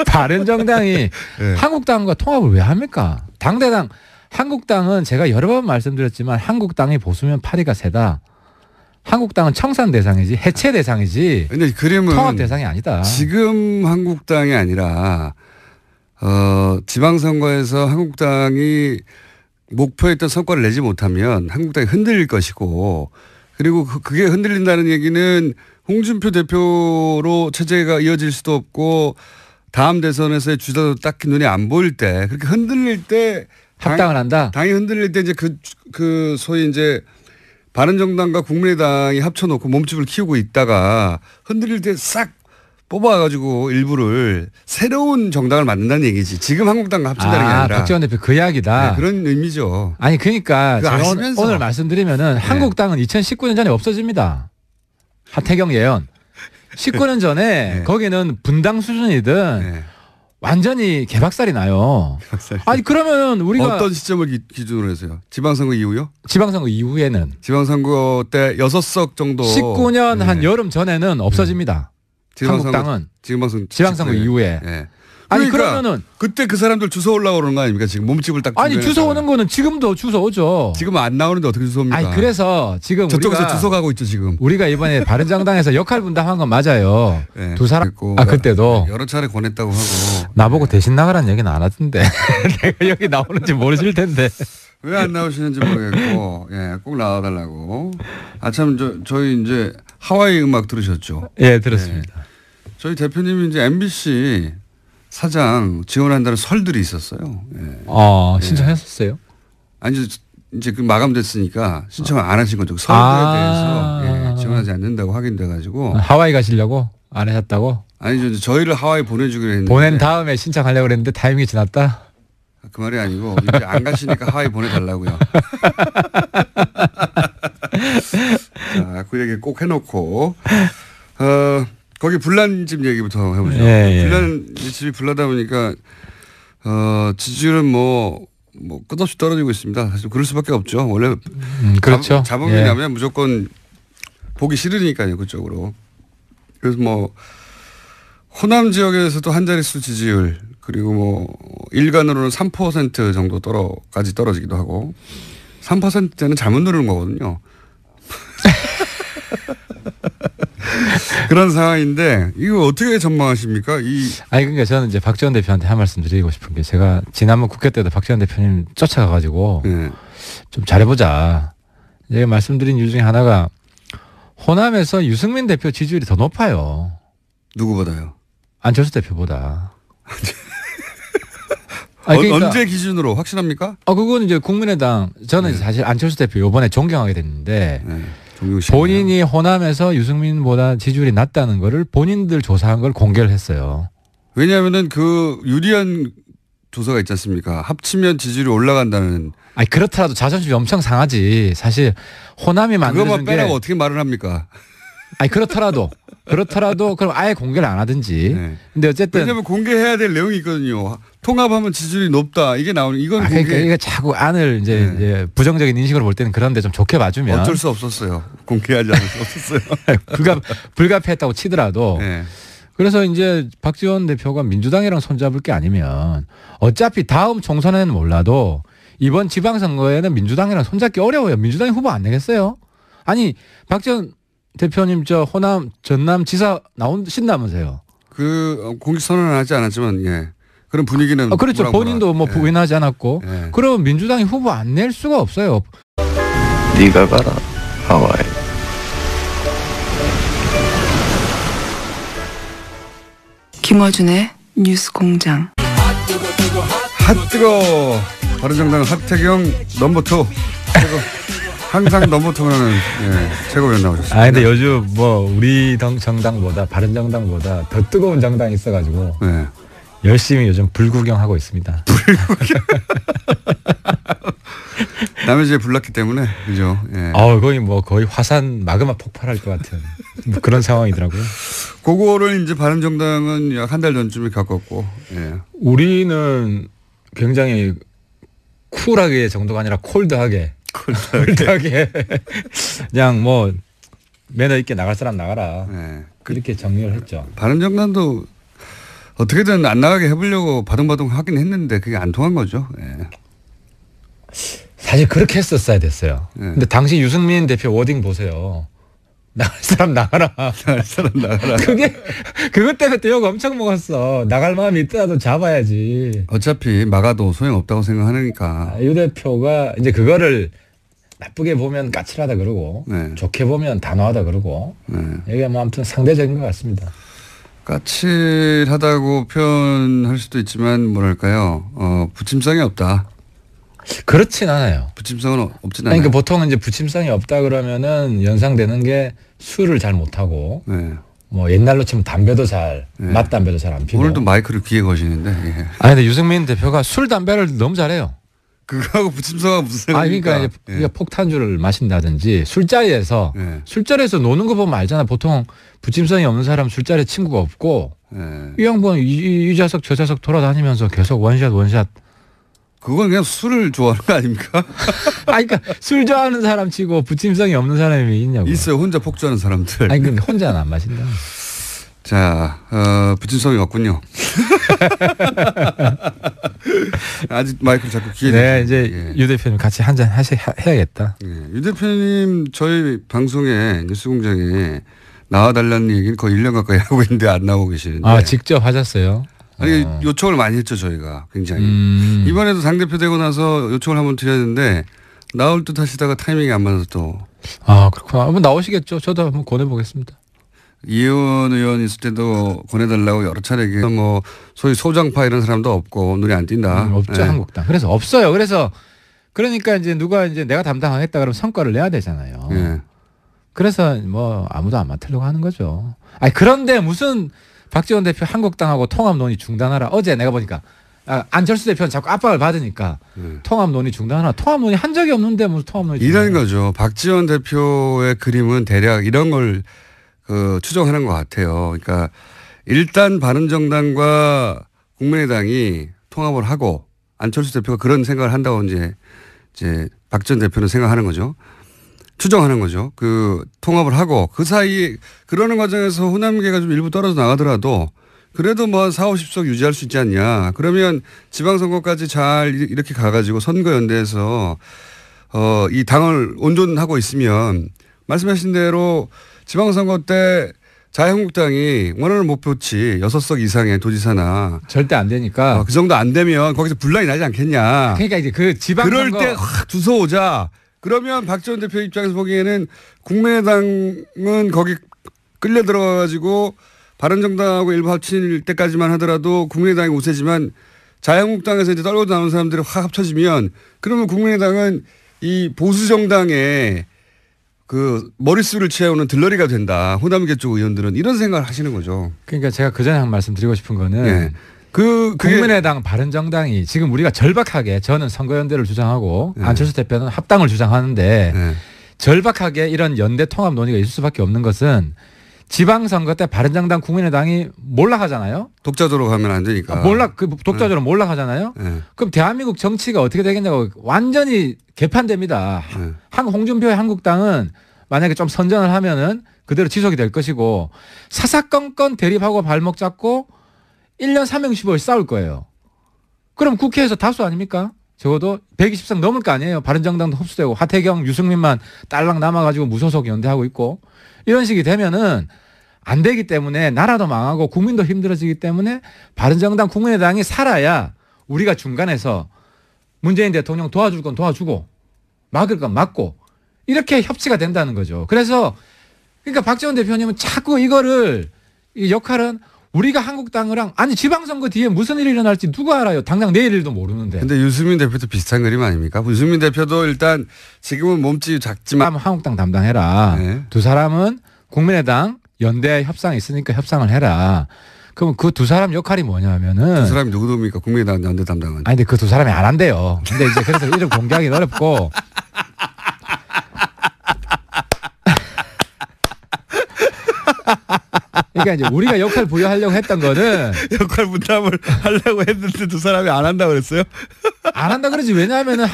바른정당이 한국당과 통합을 왜 합니까? 당대당 한국당은 제가 여러 번 말씀드렸지만 한국당이 보수면 파리가 세다. 한국당은 청산 대상이지 해체 대상이지. 근데 그림은 통합 대상이 아니다. 지금 한국당이 아니라 지방선거에서 한국당이 목표했던 성과를 내지 못하면 한국당이 흔들릴 것이고 그리고 그게 흔들린다는 얘기는 홍준표 대표로 체제가 이어질 수도 없고 다음 대선에서의 주자도 딱히 눈에 안 보일 때 그렇게 흔들릴 때 합당을 한다. 당이 흔들릴 때 이제 그 소위 이제 바른정당과 국민의당이 합쳐놓고 몸집을 키우고 있다가 흔들릴 때 싹 뽑아가지고 일부를 새로운 정당을 만든다는 얘기지. 지금 한국당과 합친다는 게 아니라. 박지원 대표 그 이야기다. 네, 그런 의미죠. 아니 그러니까 제가 아시면서. 오늘 말씀드리면은 한국당은 2019년 전에 없어집니다. 하태경 예언. 19년 전에 거기는 분당 수준이든 완전히 개박살이 나요. 아니 그러면 우리가 어떤 시점을 기준으로 해서요? 지방선거 이후요? 지방선거 이후에는 지방선거 때 6석 정도 19년 한 여름 전에는 없어집니다. 한국당은 지방선거 이후에. 아니 그러면은 그때 그 사람들 주워 올라오는 거 아닙니까? 지금 몸집을 딱 아니 주워 오는 거는 지금도 주워 오죠. 지금 안 나오는데 어떻게 주워 옵니까? 아니 그래서 지금 저쪽에서 주워 가고 있죠 지금. 우리가 이번에 바른정당에서 역할 분담한 건 맞아요. 두 사람 그때도 여러 차례 권했다고 하고 나보고 대신 나가라는 얘기는 안 하던데 내가 여기 나오는지 모르실 텐데 왜 안 나오시는지 모르겠고 꼭 나와달라고. 참 저희 이제 하와이 음악 들으셨죠? 예 들었습니다. 저희 대표님이 이제 MBC 사장 지원한다는 설들이 있었어요. 신청했었어요? 아니 이제 그 마감됐으니까 신청을 안 하신 거죠. 설들에 대해서 지원하지 않는다고 확인돼가지고. 하와이 가시려고 안 하셨다고? 아니죠. 저희를 하와이 보내주기로 했는데. 보낸 다음에 신청하려고 그랬는데 타이밍이 지났다? 그 말이 아니고 이제 안 가시니까 하와이 보내달라고요. 자, 그 얘기 꼭 해놓고 거기 불난집 얘기부터 해보죠. 불난집이 불나다 보니까 지지율은 뭐 끝없이 떨어지고 있습니다. 사실 그럴 수밖에 없죠. 원래 그렇죠. 자본이 나면 무조건 보기 싫으니까요. 그쪽으로. 그래서 뭐 호남 지역에서도 한 자릿수 지지율 그리고 뭐 일간으로는 3% 정도까지 떨어지기도 하고 3%대는 잘못 누르는 거거든요. 그런 상황인데 이거 어떻게 전망하십니까? 아니 그러니까 저는 이제 박지원 대표한테 한 말씀 드리고 싶은 게 제가 지난번 국회 때도 박지원 대표님 쫓아가가지고 좀 잘해보자. 제가 말씀드린 이유 중에 하나가 호남에서 유승민 대표 지지율이 더 높아요. 누구보다요? 안철수 대표보다. 그러니까, 언제 기준으로 확신합니까? 그건 이제 국민의당 저는 사실 안철수 대표 이번에 존경하게 됐는데 본인이 호남에서 유승민보다 지지율이 낮다는 거를 본인들 조사한 걸 공개를 했어요. 왜냐하면은 그 유리한 조사가 있지 않습니까? 합치면 지지율이 올라간다는. 아니 그렇더라도 자존심이 엄청 상하지. 사실 호남이 만들어준 그것만 빼라고 어떻게 말을 합니까? 아니 그렇더라도 그럼 아예 공개를 안 하든지. 네. 근데 어쨌든 왜냐하면 공개해야 될 내용이 있거든요. 통합하면 지지율이 높다. 이게 나오는 이건 공개. 그러니까 이게 자꾸 안을 이제 부정적인 인식으로 볼 때는 그런데 좀 좋게 봐주면 어쩔 수 없었어요. 공개하지 않을 수 없었어요. 불가피했다고 치더라도. 네. 그래서 이제 박지원 대표가 민주당이랑 손잡을 게 아니면 어차피 다음 총선에는 몰라도 이번 지방선거에는 민주당이랑 손잡기 어려워요. 민주당이 후보 안 내겠어요? 아니 박지원 대표님 저 호남 전남 지사 나오신다면서요? 그 공식 선언은 하지 않았지만 예. 그런 분위기는 그렇죠. 본인도 뭐 예. 부인하지 않았고 예. 그러면 민주당이 후보 안 낼 수가 없어요. 네가 가라 하와이. 김어준의 뉴스공장. 핫뜨거 바른정당 하태경 넘버2 최고 항상 넘버2는 예, 최고위원 나오셨습니다. 아 근데 요즘 뭐 우리 정당보다 바른정당보다 더 뜨거운 정당이 있어가지고 네. 열심히 요즘 불구경하고 있습니다. 남의 집에 불났기 때문에 그죠. 예. 거의 화산 마그마 폭발할 것 같은 뭐 그런 상황이더라고요. 그거를 이제 바른정당은 약 한 달 전쯤에 겪었고. 예. 우리는 굉장히 쿨하게 정도가 아니라 콜드하게 그냥 뭐 매너 있게 나갈 사람 나가라. 예. 그렇게 정리를 했죠. 바른정당도 어떻게든 안 나가게 해보려고 바둥바둥 하긴 했는데 그게 안 통한 거죠. 예. 사실 그렇게 했었어야 됐어요. 네. 근데 당시 유승민 대표 워딩 보세요. 나갈 사람 나가라. 나갈 사람 나가라. 그것 때문에 또 욕 엄청 먹었어. 나갈 마음이 있더라도 잡아야지. 어차피 막아도 소용없다고 생각하니까. 유 대표가 이제 그거를 나쁘게 보면 까칠하다 그러고 네. 좋게 보면 단호하다 그러고 네. 이게 뭐 아무튼 상대적인 것 같습니다. 까칠하다고 표현할 수도 있지만 뭐랄까요. 부침성이 없다. 그렇진 않아요. 부침성은 없진 않아요. 그러니까 보통은 이제 부침성이 없다 그러면은 연상되는 게 술을 잘 못하고 네. 뭐 옛날로 치면 담배도 잘 네. 맛담배도 잘 안 피고. 오늘도 마이크를 귀에 거시는데. 예. 아니 근데 유승민 대표가 술 담배를 너무 잘해요. 그거하고 부침성하고 무슨 상관입니까? 그러니까 이제 예. 폭탄주를 마신다든지 술자리에서 예. 술자리에서 노는 거 보면 알잖아. 보통 부침성이 없는 사람 술자리에 친구가 없고 예. 이 양반 이 좌석 저 좌석 돌아다니면서 계속 원샷. 그건 그냥 술을 좋아하는 거 아닙니까? 그러니까 술 좋아하는 사람 치고 부침성이 없는 사람이 있냐고. 있어요. 혼자 폭주하는 사람들. 아니 근데 혼자는 안 마신다. 자, 부침성이 없군요. 아직 마이크를 자꾸 귀에. 네, 이제 예. 유 대표님 같이 한잔 해야겠다. 예. 유 대표님 저희 방송에 뉴스공장에 나와달라는 얘기는 거의 1년 가까이 하고 있는데 안 나오고 계시는데. 아 직접 하셨어요? 아니 요청을 많이 했죠 저희가 굉장히. 이번에도 당대표 되고 나서 요청을 한번 드렸는데 나올 듯 하시다가 타이밍이 안 맞아서 또. 아 그렇구나. 한번 나오시겠죠. 저도 한번 권해보겠습니다. 이혜원 의원 있을 때도 권해달라고 여러 차례 얘기해서 뭐 소위 소장파 이런 사람도 없고 눈에 안 띈다. 없죠. 네. 한국당. 그래서 없어요. 그러니까 이제 누가 이제 내가 담당하겠다 그러면 성과를 내야 되잖아요. 예. 그래서 뭐 아무도 안 맡으려고 하는 거죠. 아니 그런데 무슨 박지원 대표 한국당하고 통합 논의 중단하라. 어제 내가 보니까 안철수 대표는 자꾸 압박을 받으니까 통합 논의 중단하라. 통합 논의 한 적이 없는데 무슨 통합 논의 이런 거죠. 박지원 대표의 그림은 대략 이런 걸 추정하는 것 같아요. 그러니까 일단 바른정당과 국민의당이 통합을 하고 안철수 대표가 그런 생각을 한다고 이제 박지원 대표는 생각하는 거죠. 추정하는 거죠. 통합을 하고 그 사이에 그러는 과정에서 호남계가 좀 일부 떨어져 나가더라도 그래도 뭐 한 4, 50석 유지할 수 있지 않냐. 그러면 지방선거까지 잘 이렇게 가가지고 선거연대에서 이 당을 온전하고 있으면 말씀하신 대로 지방선거 때 자유한국당이 원하는 목표치 6석 이상의 도지사나 절대 안 되니까 그 정도 안 되면 거기서 분란이 나지 않겠냐. 그러니까 이제 그 지방선거 그럴 때 확 두서오자. 그러면 박지원 대표 입장에서 보기에는 국민의당은 거기 끌려 들어가가지고 바른정당하고 일부 합칠 때까지만 하더라도 국민의당이 우세지만 자유한국당에서 이제 떨고 나오는 사람들이 확 합쳐지면 그러면 국민의당은 이 보수 정당의 머릿수를 채우는 들러리가 된다. 호남계 쪽 의원들은 이런 생각을 하시는 거죠. 그러니까 제가 그 전에 한 말씀 드리고 싶은 거는 네. 국민의당 바른정당이 지금 우리가 절박하게 저는 선거연대를 주장하고 네. 안철수 대표는 합당을 주장하는데 네. 절박하게 이런 연대 통합 논의가 있을 수밖에 없는 것은 지방선거 때 바른정당 국민의당이 몰락하잖아요. 독자적으로 가면 안 되니까. 독자적으로 몰락하잖아요. 네. 그럼 대한민국 정치가 어떻게 되겠냐고 완전히 개판됩니다. 네. 홍준표의 한국당은 만약에 좀 선전을 하면은 그대로 지속이 될 것이고 사사건건 대립하고 발목 잡고 1년 3형15일 싸울 거예요. 그럼 국회에서 다수 아닙니까? 적어도 120석 넘을 거 아니에요. 바른정당도 흡수되고 하태경, 유승민만 딸랑 남아가지고 무소속 연대하고 있고 이런 식이 되면은 안 되기 때문에 나라도 망하고 국민도 힘들어지기 때문에 바른정당 국민의당이 살아야 우리가 중간에서 문재인 대통령 도와줄 건 도와주고 막을 건 막고 이렇게 협치가 된다는 거죠. 그래서 그러니까 박지원 대표님은 자꾸 이거를 이 역할은 우리가 한국당이랑 아니 지방선거 뒤에 무슨 일이 일어날지 누가 알아요. 당장 내일 일도 모르는데. 근데 유승민 대표도 비슷한 그림 아닙니까? 유승민 대표도 일단 지금은 몸집이 작지만 한국당 담당해라. 네. 두 사람은 국민의당 연대 협상이 있으니까 협상을 해라. 그럼 그 두 사람 역할이 뭐냐면은 두 사람이 누구입니까? 국민의당 연대 담당은. 아니 근데 그 두 사람이 안 한대요. 근데 이제 그래서 이름 공개하기는 어렵고 그러니까 이제 우리가 역할 부여하려고 했던 거는 역할 분담을 하려고 했는데 두 사람이 안 한다고 그랬어요? 안 한다 그러지. 왜냐하면은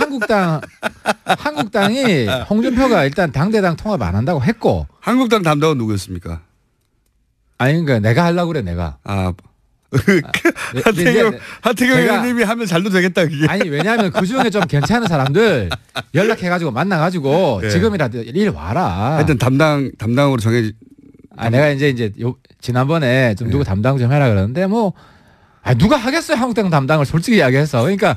한국당이 홍준표가 일단 당대당 통합 안 한다고 했고 한국당 담당은 누구였습니까? 아니 그러니까 내가 하려고 그래 내가. 하태경 의원님이 하면 잘도 되겠다 그게. 아니 왜냐하면 그 중에 좀 괜찮은 사람들 연락해가지고 만나가지고 네. 지금이라도 일 와라. 하여튼 담당으로 정해. 내가 이제 지난번에 좀 누구 담당 좀 해라 그러는데 누가 하겠어요 한국당 담당을 솔직히 이야기해서. 그러니까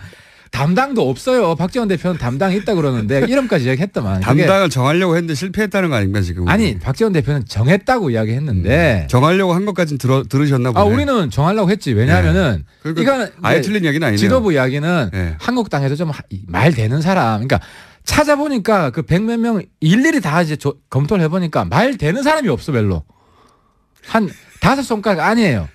담당도 없어요. 박지원 대표는 담당이 있다 그러는데 이름까지 이야기했더만. 담당을 정하려고 했는데 실패했다는 거 아닙니까 지금? 아니 박지원 대표는 정했다고 이야기했는데 정하려고 한 것까지는 들으셨나 보네. 우리는 정하려고 했지. 왜냐하면은 그러니까 이거는 아예 틀린 얘기는 아니네요. 지도부 이야기는 네. 한국당에서 좀 말 되는 사람. 그러니까 찾아보니까 그 100몇 명 일일이 다 이제 검토를 해보니까 말 되는 사람이 없어 별로. 한 5손가락 아니에요.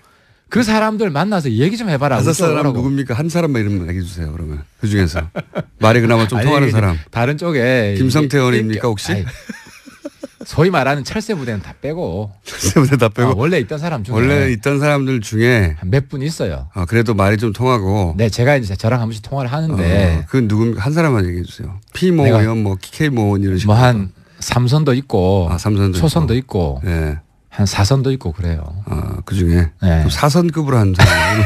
그 사람들 만나서 얘기 좀 해봐라. 5사람 누굽니까? 한 사람만 이름 얘기해 주세요. 그러면 그 중에서 말이 그나마 좀 통하는 사람. 다른 쪽에 김성태 의원입니까 혹시? 아니, 소위 말하는 철새 부대는 다 빼고. 철새 부대 다 빼고. 원래 있던 사람 중에. 원래 있던 사람들 중에 몇 분 있어요. 그래도 말이 좀 통하고. 네, 제가 이제 저랑 한 번씩 통화를 하는데. 그건 누굽니까? 한 사람만 얘기해 주세요. P모 의원, K모 의원 이런 식으로. 한 3선도 있고. 삼선도 초선도 있고. 네. 한 4선도 있고 그래요. 그 중에 네. 4선급으로 한 사람.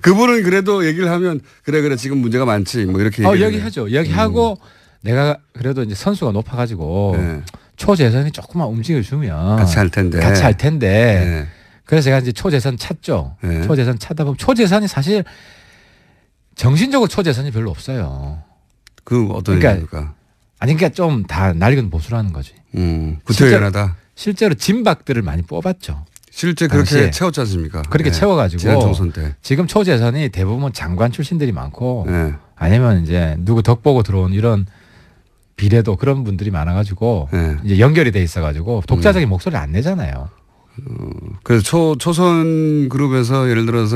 그분은 그래도 얘기를 하면 그래 지금 문제가 많지 뭐 이렇게 얘기하죠. 얘기하고 내가 그래도 이제 선수가 높아가지고 네. 초재선이 조금만 움직여주면 같이 할 텐데. 네. 그래서 제가 이제 초재선 찾죠. 네. 초재선 찾다 보면 초재선이 사실 정신적으로 초재선이 별로 없어요. 그 어떤 얘기입니까? 아니 그러니까 좀 다 낡은 보수라는 거지. 구태연하다. 실제로 진박들을 많이 뽑았죠. 실제 그렇게 채웠지 않습니까? 그렇게 채워가지고 지난 총선 때. 지금 초재선이 대부분 장관 출신들이 많고 네. 아니면 이제 누구 덕 보고 들어온 이런 비례도 그런 분들이 많아가지고 네. 이제 연결이 돼 있어가지고 독자적인 목소리를 안 내잖아요. 그래서 초선 그룹에서 예를 들어서